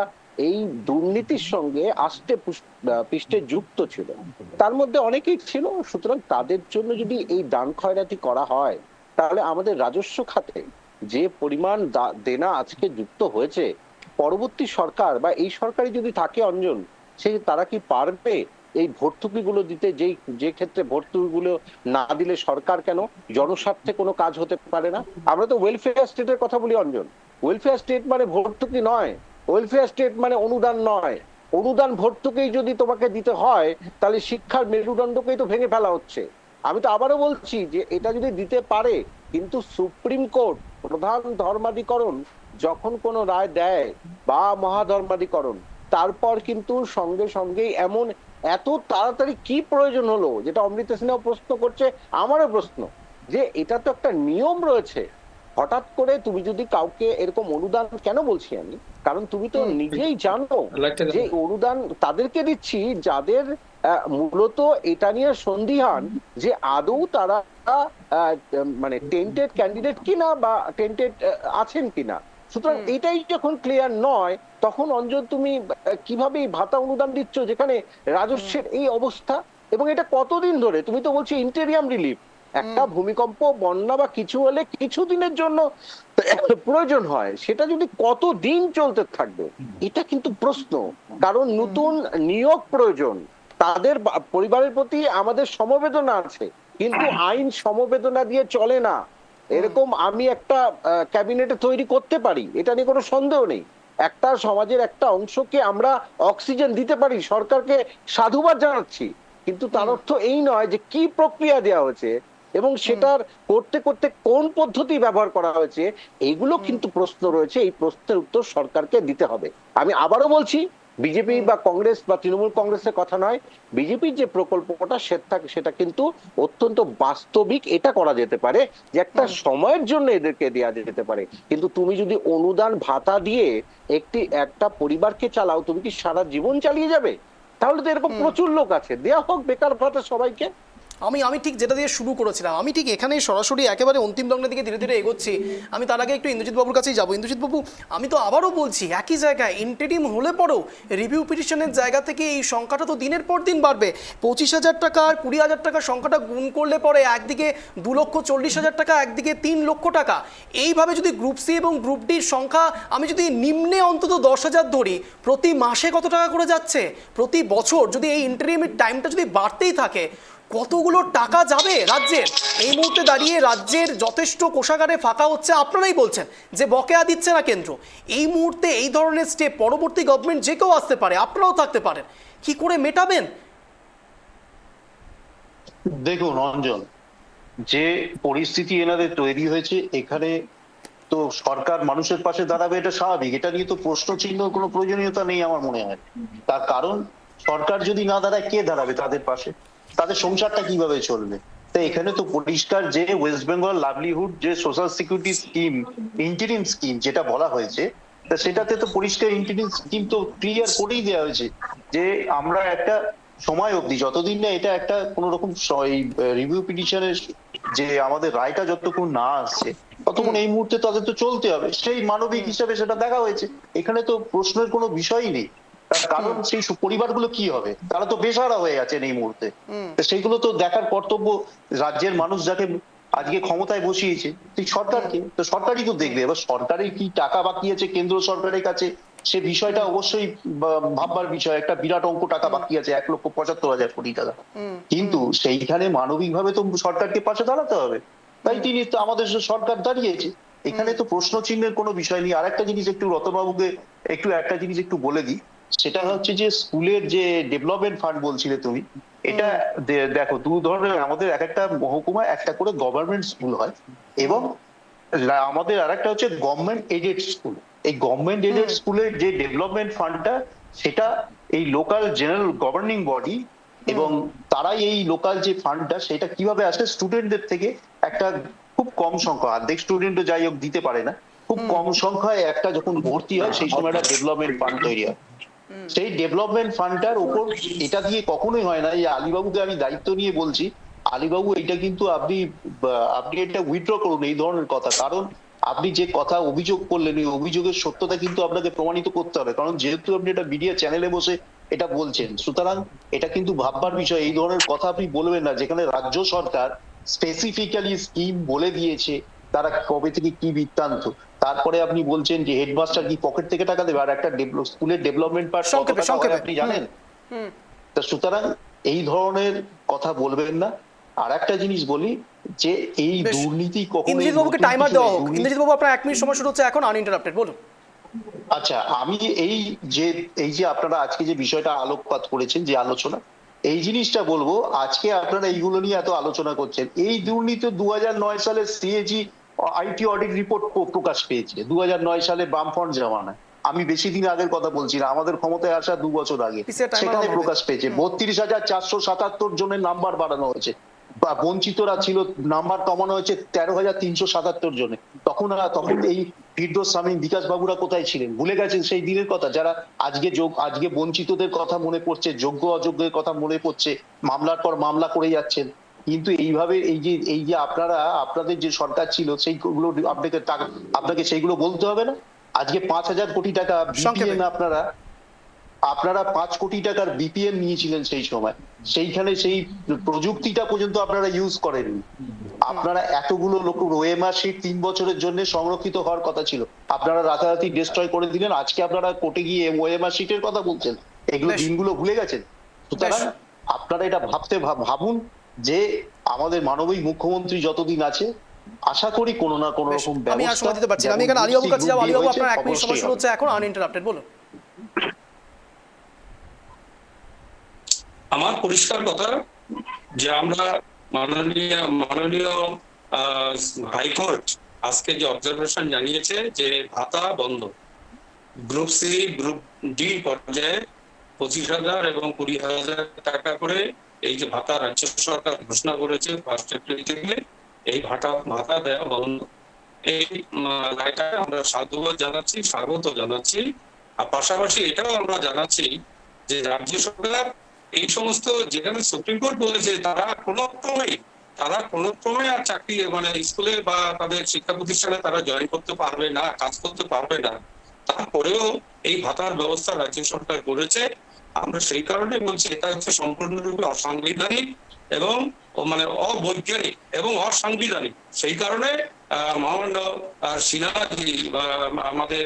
Speaker 10: এই দুর্নীতির সঙ্গে আষ্টে পৃষ্ঠে যুক্ত ছিল, তার মধ্যে অনেকেই ছিল। সুতরাং তাদের জন্য যদি এই দান খয়রাতি করা হয়, তাহলে আমাদের রাজস্ব খাতে যে পরিমাণ দেনা আজকে যুক্ত হয়েছে, পরবর্তী সরকার বা এই সরকারই যদি থাকে, অঞ্জন, তারা কি পারবে এই ভর্তুকিগুলো দিতে? যে ক্ষেত্রে ভর্তুকিগুলো না দিলে সরকার কেন, জনস্বার্থে কোনো কাজ হতে পারে না। আমরা তো ওয়েলফেয়ার স্টেটের কথা বলি, অঞ্জন। ওয়েলফেয়ার স্টেট মানে ভর্তুকি নয়, ওয়েলফেয়ার স্টেট মানে অনুদান নয়। অনুদান ভর্তুকি যদি তোমাকে দিতে হয়, তাহলে শিক্ষার মেরুদণ্ডকেই তো ভেঙে ফেলা হচ্ছে। আমি তো আবারও বলছি যে এটা যদি দিতে পারে, কিন্তু সুপ্রিম কোর্ট, প্রধান ধর্মাধিকরণ যখন কোনো রায় দেয় বা মহাধর্মাধিকরণ, তারপর কিন্তু সঙ্গে সঙ্গেই এত তাড়াতাড়ি কি প্রয়োজন হলো, যেটা অমৃতা সিনহা প্রশ্ন করছে, আমারও প্রশ্ন, যে এটা তো একটা নিয়ম রয়েছে। হঠাৎ করে তুমি যদি কাউকে এরকম অনুদান, কেন বলছি আমি, কারণ তুমি তো নিজেই জানো যে অনুদান তাদেরকে দিচ্ছি যাদের মূলত এটা নিয়ে সন্দিহান যে আদৌ তারা মানে টেন্টেড ক্যান্ডিডেট কিনা বা টেন্টেড আছেন কিনা। সুতরাং এটাই যখন ক্লিয়ার নয় তখন অঞ্জন তুমি কিভাবে এই ভাতা অনুদান দিচ্ছ যেখানে রাজস্বের এই অবস্থা, এবং এটা কতদিন ধরে? তুমি তো বলছো ইন্টেরিয়াম রিলিফ, একটা ভূমিকম্প বন্যা বা কিছু হলে কিছুদিনের জন্য প্রয়োজন হয়, সেটা যদি কতদিন চলতে থাকবে এটা কিন্তু প্রশ্ন। কারণ নতুন নিয়োগ প্রয়োজন, তাদের পরিবারের প্রতি আমাদের সমবেদনা আছে, কিন্তু আইন সমবেদনা দিয়ে চলে না। এরকম আমি একটা ক্যাবিনেটে তৈরি করতে পারি, এটা নিয়ে কোনো সন্দেহ নেই। একটা সমাজের একটা অংশকে আমরা অক্সিজেন দিতে পারি, সরকারকে সাধুবাদ জানাচ্ছি, কিন্তু তার অর্থ এই নয় যে কি প্রক্রিয়া দেওয়া হয়েছে এবং সেটার করতে করতে কোন পদ্ধতি ব্যবহার করা হয়েছে, এগুলো কিন্তু প্রশ্ন রয়েছে। এই প্রশ্নের উত্তর সরকারকে দিতে হবে। আমি আবারও বলছি, বিজেপি বা কংগ্রেস বা তৃণমূল কংগ্রেসের কথা নয়, বিজেপির যে প্রকল্পটা সেটা কিন্তু অত্যন্ত বাস্তবিক। এটা করা যেতে পারে যে একটা সময়ের জন্য এদেরকে দেওয়া যেতে পারে, কিন্তু তুমি যদি অনুদান ভাতা দিয়ে একটা পরিবারকে চালাও, তুমি কি সারা জীবন চালিয়ে যাবে? তাহলে তো এরকম প্রচুর লোক আছে, দেয়া হোক বেকার ভাতা সবাইকে।
Speaker 1: আমি ঠিক যেটা দিয়ে শুরু করেছিলাম, আমি ঠিক এখানেই সরাসরি একেবারে অন্তিম লগ্নের দিকে ধীরে ধীরে এগোচ্ছি। আমি তার আগে একটু ইন্দ্রজিৎ বাবুর কাছেই যাবো। ইন্দ্রজিৎ বাবু, আমি তো আবারও বলছি, একই জায়গায় ইন্টারিম হলে পরেও রিভিউ পিটিশনের জায়গা থেকে এই সংখ্যাটা তো দিনের পর দিন বাড়বে। 25,000 টাকা আর 20,000 টাকা সংখ্যাটা গুণ করলে পরে একদিকে 2,40,000 টাকা, একদিকে 3 লক্ষ টাকা। এইভাবে যদি গ্রুপ সি এবং গ্রুপ ডির সংখ্যা আমি যদি নিম্নে অন্তত 10,000 ধরি, প্রতি মাসে কত টাকা করে যাচ্ছে? প্রতি বছর যদি এই ইন্টারিমের টাইমটা যদি বাড়তেই থাকে, কতগুলো টাকা যাবে রাজ্যের? এই মুহূর্তে দাঁড়িয়ে রাজ্যের যথেষ্ট কোষাগারে ফাঁকা হচ্ছে, আপনারাই বলছেন যে বকেয়া দিচ্ছে না কেন্দ্র। এই মুহূর্তে এই ধরনের স্টেপ পরবর্তী গভর্নমেন্ট যে কেউ আসতে পারে, আপনারাও থাকতে পারেন, কি করে মেটাবেন?
Speaker 5: দেখুন অঞ্জন, যে পরিস্থিতি এনাদের তৈরি হয়েছে, এখানে তো সরকার মানুষের পাশে দাঁড়াবে, এটা স্বাভাবিক। এটা নিয়ে তো প্রশ্ন চিহ্ন কোনো প্রয়োজনীয়তা নেই আমার মনে হয়। তার কারণ সরকার যদি না দাঁড়ায়, কে দাঁড়াবে তাদের পাশে? তাদের সংসারটা কিভাবে চলবে? তাই এখানে তো পরিষ্কার যে ওয়েস্ট বেঙ্গল লাভলিহুড যে social security scheme, interim scheme যেটা বলা হয়েছে, তা সেটাতে তো পরিষ্কার ইন্টারিম স্কিম তো ক্লিয়ার করেই দেওয়া হয়েছে যে আমরা একটা সময় অবধি, যতদিন না এটা একটা কোন রকম রিভিউ পিটিশনের যে আমাদের রায়টা যতক্ষণ না আসছে, ততক্ষণ এই মুহূর্তে তাদের তো চলতে হবে। সেই মানবিক হিসাবে সেটা দেখা হয়েছে, এখানে তো প্রশ্নের কোনো বিষয়ই নেই। তার কারণ সেই পরিবারগুলো কি হবে? তারা তো বেসাহারা হয়ে আছেন এই মুহূর্তে। সেইগুলো তো দেখার কর্তব্য রাজ্যের মানুষ যাকে আজকে ক্ষমতায় বসিয়েছে, সেই সরকারকে। তো সরকারই তো দেখবে। এবার সরকারের কি টাকা বাকি আছে কেন্দ্র সরকারের কাছে, সে বিষয়টা অবশ্যই ভাববার বিষয়। একটা বিরাট অঙ্ক টাকা বাকি আছে, 1,75,000 কোটি টাকা, কিন্তু সেইখানে মানবিকভাবে তো সরকারকে পাশে দাঁড়াতে হবে। তাই তিনি তো আমাদের সরকার দাঁড়িয়েছে, এখানে তো প্রশ্ন চিহ্নের কোনো বিষয় নেই। আরেকটা জিনিস একটু রতনবাবুকে একটা জিনিস একটু বলে দিই, সেটা হচ্ছে যে স্কুলের যে ডেভেলপমেন্ট ফান্ড বলছিলে তুমি, এটা দেখো দু ধরনের। আমাদের এক একটা মহকুমায় একটা করে গভর্নমেন্ট স্কুল হয়, এবং আমাদের আর একটা হচ্ছে গভর্নমেন্ট এডেড স্কুল। এই গভর্নমেন্ট এডেড স্কুলের যে ডেভেলপমেন্ট ফান্ডটা, সেটা এই লোকাল জেনারেল গভর্নিং বডি, এবং তারাই এই লোকাল যে ফান্ডটা, সেটা কিভাবে আসে স্টুডেন্টদের থেকে একটা খুব কম সংখ্যা, অর্ধেক স্টুডেন্টও যাই হোক দিতে পারে না, খুব কম সংখ্যায় একটা যখন ভর্তি হয় সেই সময় একটা ডেভেলপমেন্ট ফান্ড তৈরি হয়। সেই ডেভেলপমেন্ট ফান্ডটার উপর এটা দিয়ে কখনোই হয় না। এই আলীবাবুকে আমি দায়িত্ব নিয়ে বলছি, আলীবাবু এটা কিন্তু আপনি এটা উইথড্র করুন এই ধরনের কথা। কারণ আপনি যে কথা অভিযোগ করলেন, এই অভিযোগের সত্যতা কিন্তু আপনাকে প্রমাণিত করতে হবে। কারণ যেহেতু আপনি এটা মিডিয়া চ্যানেলে বসে এটা বলছেন, সুতরাং এটা কিন্তু ভাববার বিষয়। এই ধরনের কথা আপনি বলবেন না, যেখানে রাজ্য সরকার স্পেসিফিক্যালি স্কিম বলে দিয়েছে তারা কবে থেকে কি বৃত্তান্ত। তারপরে আপনি বলছেন যে হেডমাস্টার কি পকেট থেকে টাকা দেবে, আর একটা স্কুলের ডেভেলপমেন্ট পার্ট আপনি জানেন। তা সুতরাং এই ধরনের কথা বলবেন না। আর একটা জিনিস বলি যে এই দুর্নীতি কখনো,
Speaker 1: ইন্দ্রজিৎ বাবুকে টাইমার দেওয়া হোক। ইন্দ্রজিৎ বাবু, আপনার 1 মিনিট সময় শুরু হচ্ছে এখন, আনইন্টারাপ্টেড বলুন।
Speaker 5: আচ্ছা, আমি এই যে আপনারা আজকে যে বিষয়টা আলোকপাত করেছেন, যে আলোচনা, এই জিনিসটা বলবো, আজকে আপনারা এইগুলো নিয়ে এত আলোচনা করছেন, এই দুর্নীতি 2009 সালে সিএজি আইটি অডিট রিপোর্ট প্রকাশ পেয়েছে 2009 সালে বামফ্রন্ট জামানায়। আমি বেশি দিন আগের কথা বলছি না, আমাদের ক্ষমতায় আসা 2 বছর আগে সেখানে প্রকাশ পেয়েছে। 32,477 জনের নাম্বার বাড়ানো হয়েছে, বা বঞ্চিতরা ছিল নাম্বার কমানো হয়েছে 13,377 জনে। তখন এই ফিরদৌস শামীম, বিকাশ বাবুরা কোথায় ছিলেন? ভুলে গেছেন সেই দিনের কথা? যারা আজকে বঞ্চিতদের কথা মনে পড়ছে, যোগ্য অযোগ্যের কথা মনে পড়ছে, মামলার পর মামলা করে যাচ্ছেন। কিন্তু এইভাবে এই যে আপনাদের যে সরকার ছিল সেইগুলো আপনাকে সেইগুলো বলতে হবে না? আজকে 5,000 কোটি টাকা বিপিএন আপনারা 5 কোটি টাকার বিপিএন নিয়েছিলেন সেই সময়। সেইখানে সেই প্রযুক্তিটা পর্যন্ত আপনারা ইউজ করেননি। আপনারা এতগুলো লোক ওএমআর শিট 3 বছরের জন্য সংরক্ষিত হওয়ার কথা ছিল, আপনারা রাতারাতি ডিস্ট্রয় করে দিলেন। আজকে আপনারা কোর্টে গিয়ে ওএমআর শিটের কথা বলছেন, এগুলো দিনগুলো ভুলে গেছেন। সুতরাং আপনারা এটা ভাবুন যে আমাদের মানবিক মুখ্যমন্ত্রী যতদিন আছে, আশা করি কোনো না কোনো রকম
Speaker 1: আমি আর সময় দিতে পারছি না। আমি এখানে আলী বাবুর কাছে যাবো। আলী বাবু, আপনার 1 মিনিট সময় শুরু হচ্ছে এখন, আনইন্টারাপ্টেড, বলুন।
Speaker 6: আমার পরিষ্কার কথা যে আমরা মাননীয় হাইকোর্ট আজকে যে অবজারভেশন জানিয়েছে যে ভাতা বন্ধ, গ্রুপ সি গ্রুপ ডি পর্যায়ে 25,000 এবং 20,000 টাকা করে এই যে ভাতা রাজ্য সরকার ঘোষণা করেছে 1 এপ্রিল থেকে, এই ভাতা দেওয়া বন্ধ। এই রায়টাকে আমরা সাধুবাদ জানাচ্ছি, স্বাগত জানাচ্ছি। আর পাশাপাশি এটাও আমরা জানাচ্ছি যে রাজ্য সরকার এই সমস্ত, যেখানে সুপ্রিম কোর্ট বলেছে তারা কোনো ক্রমে আর চাকরি মানে স্কুলে বা তাদের শিক্ষা প্রতিষ্ঠানে তারা জয়েন করতে পারবে না, কাজ করতে পারবে না, তারপরেও এই ভাতার ব্যবস্থা রাজ্য সরকার করেছে। আমরা সেই কারণে বলছি এটা হচ্ছে সম্পূর্ণরূপে অসাংবিধানিক এবং মানে অবৈজ্ঞানিক এবং অসাংবিধানিক। সেই কারণে মহামান্য সিনহাজি বা আমাদের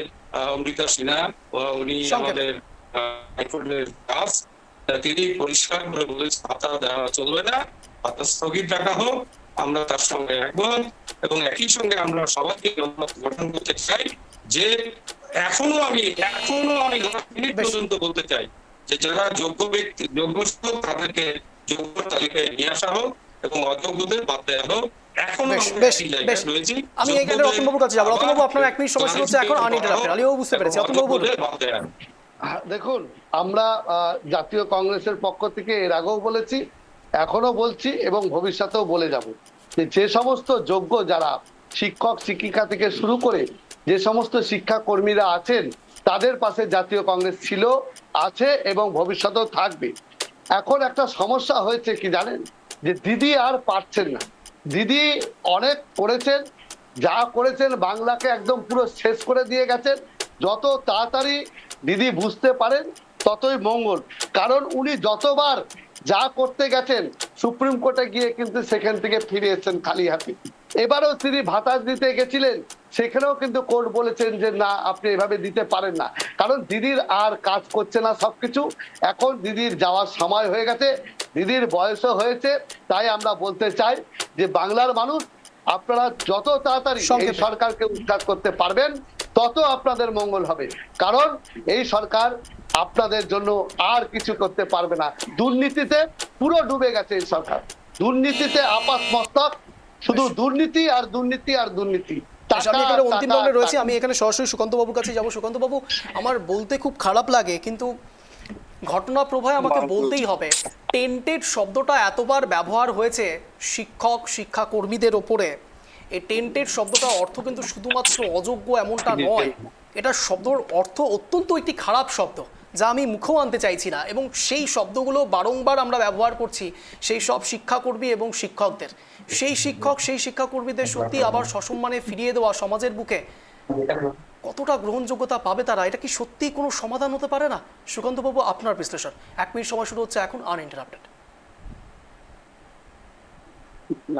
Speaker 6: অমৃতা সিনহা, উনি আমাদের হাইকোর্টের জাজ, তিনি পরিষ্কার করে বলেছে ভাতা দেওয়া চলবে না, ভাতা স্থগিত রাখা হোক। আমরা তার সঙ্গে একমত এবং একই সঙ্গে আমরা সবাইকে গঠন করতে চাই যে এখনো আমি 10 মিনিট পর্যন্ত বলতে চাই যে যারা যোগ্য তাদেরকে যোগ্য তালিকায় নিয়ে আসা হোক এবং অযোগ্যদের বাদ দেওয়া হোক।
Speaker 1: আমি এখানে রতনবাবুর কাছে যাবো। রতনবাবু, আপনার 1 মিনিট সময় শুরু হচ্ছে এখন, আনইন্টারাপ্টেড। আলী বাবু, বুঝতে পেরেছি। রতনবাবু,
Speaker 8: দেখুন, আমরা জাতীয় কংগ্রেসের পক্ষ থেকে এর আগেও বলেছি, এখনো বলছি এবং ভবিষ্যতেও বলে যাব যে সমস্ত যোগ্য যারা শিক্ষক শিক্ষিকা থেকে শুরু করে যে সমস্ত শিক্ষা কর্মীরা আছেন তাদের পাশে জাতীয় কংগ্রেস ছিল, আছে এবং ভবিষ্যতেও থাকবে। এখন একটা সমস্যা হয়েছে কি জানেন, যে দিদি আর পারছেন না। দিদি অনেক করেছেন, যা করেছেন বাংলাকে একদম পুরো শেষ করে দিয়ে গেছেন। যত তাড়াতাড়ি দিদি বুঝতে পারেন ততই মঙ্গল, কারণ উনি যতবার যা করতে গেছেন সুপ্রিম কোর্টে গিয়ে কিন্তু সেখান থেকে ফিরে এসেছেন খালি হাতে। এবারেও তিনি ভাতা দিতে গেছিলেন, সেখানেও কিন্তু কোর্ট বলেছেন যে না, আপনি এভাবে দিতে পারেন না, কারণ দিদির আর কাজ করছে না সবকিছু। এখন দিদির যাওয়ার সময় হয়ে গেছে, দিদির বয়সও হয়েছে। তাই আমরা বলতে চাই যে বাংলার মানুষ, আপনারা যত তাড়াতাড়ি এই সরকারকে উদ্ধার করতে পারবেন তত আপনাদের মঙ্গল হবে, কারণ এই সরকার আপনাদের জন্য আর কিছু করতে পারবে না। দুর্নীতিতে পুরো ডুবে গেছে এই সরকার, দুর্নীতিতে আপাতমস্তক, শুধু দুর্নীতি আর দুর্নীতি আর দুর্নীতি।
Speaker 1: আমি এখানে অন্তিম রাউন্ডে রয়েছি, আমি এখানে সরাসরি সুকান্ত বাবুর কাছে যাবো। সুকান্ত বাবু, আমার বলতে খুব খারাপ লাগে কিন্তু ঘটনা প্রবাহে আমাকে বলতেই হবে, টেন্টেড শব্দটা এতবার ব্যবহার হয়েছে শিক্ষক শিক্ষা কর্মীদের ওপরে। এই টেন্টেড শব্দটার অর্থ কিন্তু শুধুমাত্র অযোগ্য এমনটা নয়, এটা শব্দর অর্থ অত্যন্ত একটি খারাপ শব্দ, যা আমি মুখেও আনতে চাইছি না। এবং সেই শব্দগুলো বারংবার আমরা ব্যবহার করছি সেই সব শিক্ষাকর্মী এবং শিক্ষকদের। সেই শিক্ষাকর্মীদের সত্যি আবার সসম্মানে ফিরিয়ে দেওয়া সমাজের বুকে কতটা গ্রহণযোগ্যতা পাবে তারা? এটা কি সত্যি কোনো সমাধান হতে পারে না? সুকান্তবাবু, আপনার বিশ্লেষণ। 1 মিনিট সময় শুরু হচ্ছে এখন, আনইন্টারাপ্টেড।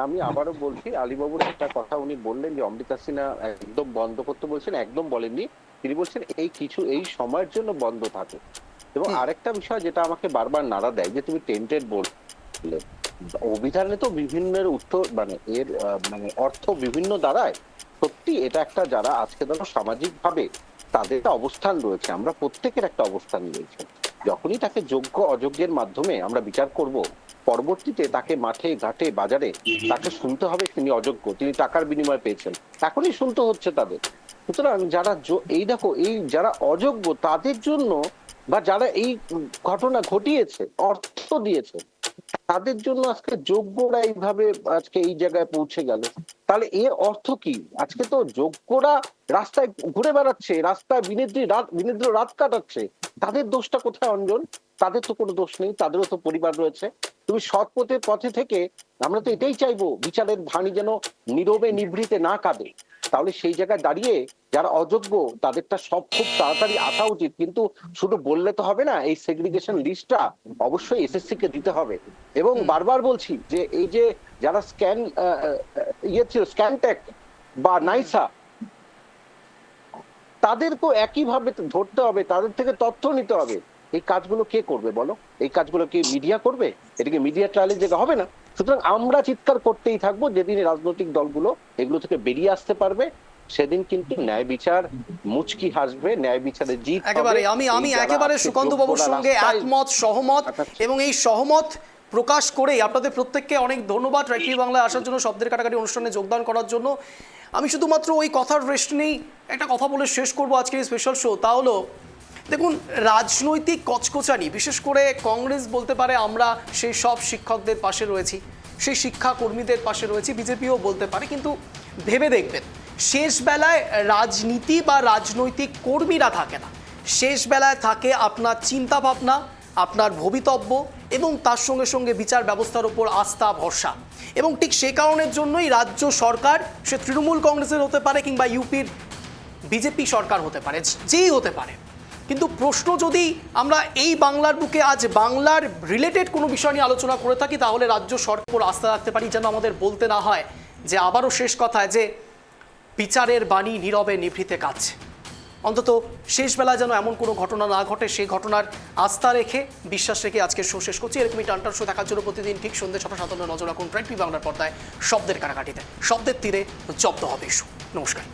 Speaker 10: আমি আবারও বলছি, আলীবাবুর একটা কথা উনি বললেন যে অমৃতা সিনহা একদম বন্ধ করতে বলছেন, একদম বলেননি। তিনি বলছেন এই সময়ের জন্য বন্ধ থাকে। এবং আরেকটা বিষয় যেটা আমাকে বারবার নাড়া দেয়, যে তুমি টেন্টেড বললে, অভিধানে তো বিভিন্ন মানে অর্থ বিভিন্ন দাঁড়ায়। সত্যি এটা একটা, যারা আজকে ধরো সামাজিক ভাবে তাদের একটা অবস্থান রয়েছে, আমরা প্রত্যেকের একটা অবস্থান রয়েছে। যখনই তাকে যোগ্য অযোগ্যের মাধ্যমে আমরা বিচার করব, পরবর্তীতে তাকে মাঠে ঘাটে বাজারে তাকে শুনতে হবে তিনি অযোগ্য, তিনি টাকার বিনিময়ে পেয়েছেন, এখনই শুনতে হচ্ছে তাদের। সুতরাং যারা যারা অযোগ্য তাদের জন্য, বা যারা এই ঘটনা ঘটিয়েছে, অর্থ দিয়েছে, তাদের জন্য আজকে যোগ্যরা এইভাবে আজকে এই জায়গায় পৌঁছে গেল, তাহলে এর অর্থ কি? আজকে তো যোগ্যরা রাস্তায় ঘুরে বেড়াচ্ছে, রাস্তায় বিনিদ্র রাত কাটাচ্ছে, তাদের দোষটা কোথায় অঞ্জন? তাদের তো কোনো দোষ নেই, তাদেরও তো পরিবার রয়েছে। তুমি সৎ পথে থেকে, আমরা তো এটাই চাইবো বিচারের ভাণী যেন নীরবে নিভৃতে না কাঁদে। তাহলে সেই জায়গায় দাঁড়িয়ে যারা অযোগ্য তাদেরটা সব খুব তাড়াতাড়ি আসা উচিত, কিন্তু শুধু বললে তো হবে না, এই সেগ্রিগেশন লিস্টটা অবশ্যই এসএসসি কে দিতে হবে। এবং বারবার বলছি যে এই যে যারা স্ক্যানটেক বা নাইসা, তাদেরকেও একইভাবে ধরতে হবে, তাদের থেকে তথ্য নিতে হবে। এই কাজগুলো কে করবে বলো? এই কাজগুলো কি মিডিয়া করবে? এটাকে মিডিয়া ট্রায়ালের জায়গা হবে না। সুতরাং আমরা চিৎকার করতেই থাকবো, যেদিন রাজনৈতিক দলগুলো এগুলো থেকে বেরিয়ে আসতে পারবে সেদিন কিন্তু ন্যায় বিচার মুচকি হাসবে, ন্যায় বিচারে জিত হবে।
Speaker 1: একেবারে আমি একেবারে সুকান্ত বাবুর সঙ্গে একমত, সহমত, এবং এই সহমত প্রকাশ করেই আপনাদের প্রত্যেককে অনেক ধন্যবাদ রাইট টিভি বাংলায় আসার জন্য, শব্দের কাটাকাটি অনুষ্ঠানে যোগদান করার জন্য। আমি শুধুমাত্র ওই কথার রেস্ট নেই, একটা কথা বলে শেষ করবো আজকের এই স্পেশাল শো। তা হলো, দেখুন, রাজনৈতিক কচকচানি, বিশেষ করে কংগ্রেস বলতে পারে আমরা সেই সব শিক্ষকদের পাশে রয়েছি, সেই শিক্ষাকর্মীদের পাশে রয়েছি, বিজেপিও বলতে পারে, কিন্তু ভেবে দেখবেন শেষ বেলায় রাজনীতি বা রাজনৈতিক কর্মীরা থাকে না, শেষ বেলায় থাকে আপনার চিন্তা ভাবনা, আপনার ভবিতব্য, এবং তার সঙ্গে সঙ্গে বিচার ব্যবস্থার উপর আস্থা, ভরসা। এবং ঠিক সে কারণের জন্যই রাজ্য সরকার, সে তৃণমূল কংগ্রেসের হতে পারে কিংবা ইউপির বিজেপি সরকার হতে পারে, যেই হতে পারে, কিন্তু প্রশ্ন যদি আমরা এই বাংলার বুকে আজ বাংলার রিলেটেড কোনো বিষয় নিয়ে আলোচনা করে থাকি, তাহলে রাজ্য সরকার আস্থা রাখতে পারি, যেন আমাদের বলতে না হয় যে আবারও শেষ কথায় যে বিচারের বাণী নীরবে নিভৃতে কাঁদছে। অন্তত শেষ বেলায় যেন এমন কোনো ঘটনা না ঘটে, সেই ঘটনার আস্থা রেখে, বিশ্বাস রেখে আজকের শো শেষ করছি। এরকমই টানটার শো দেখার জন্য প্রতিদিন ঠিক সন্ধ্যে 6:57 নজর রাখুন রাইট টিভি বাংলার পর্দায়, শব্দের কাটাকাটিতে, শব্দের তীরে জব্দ হবে ইস্যু। নমস্কার।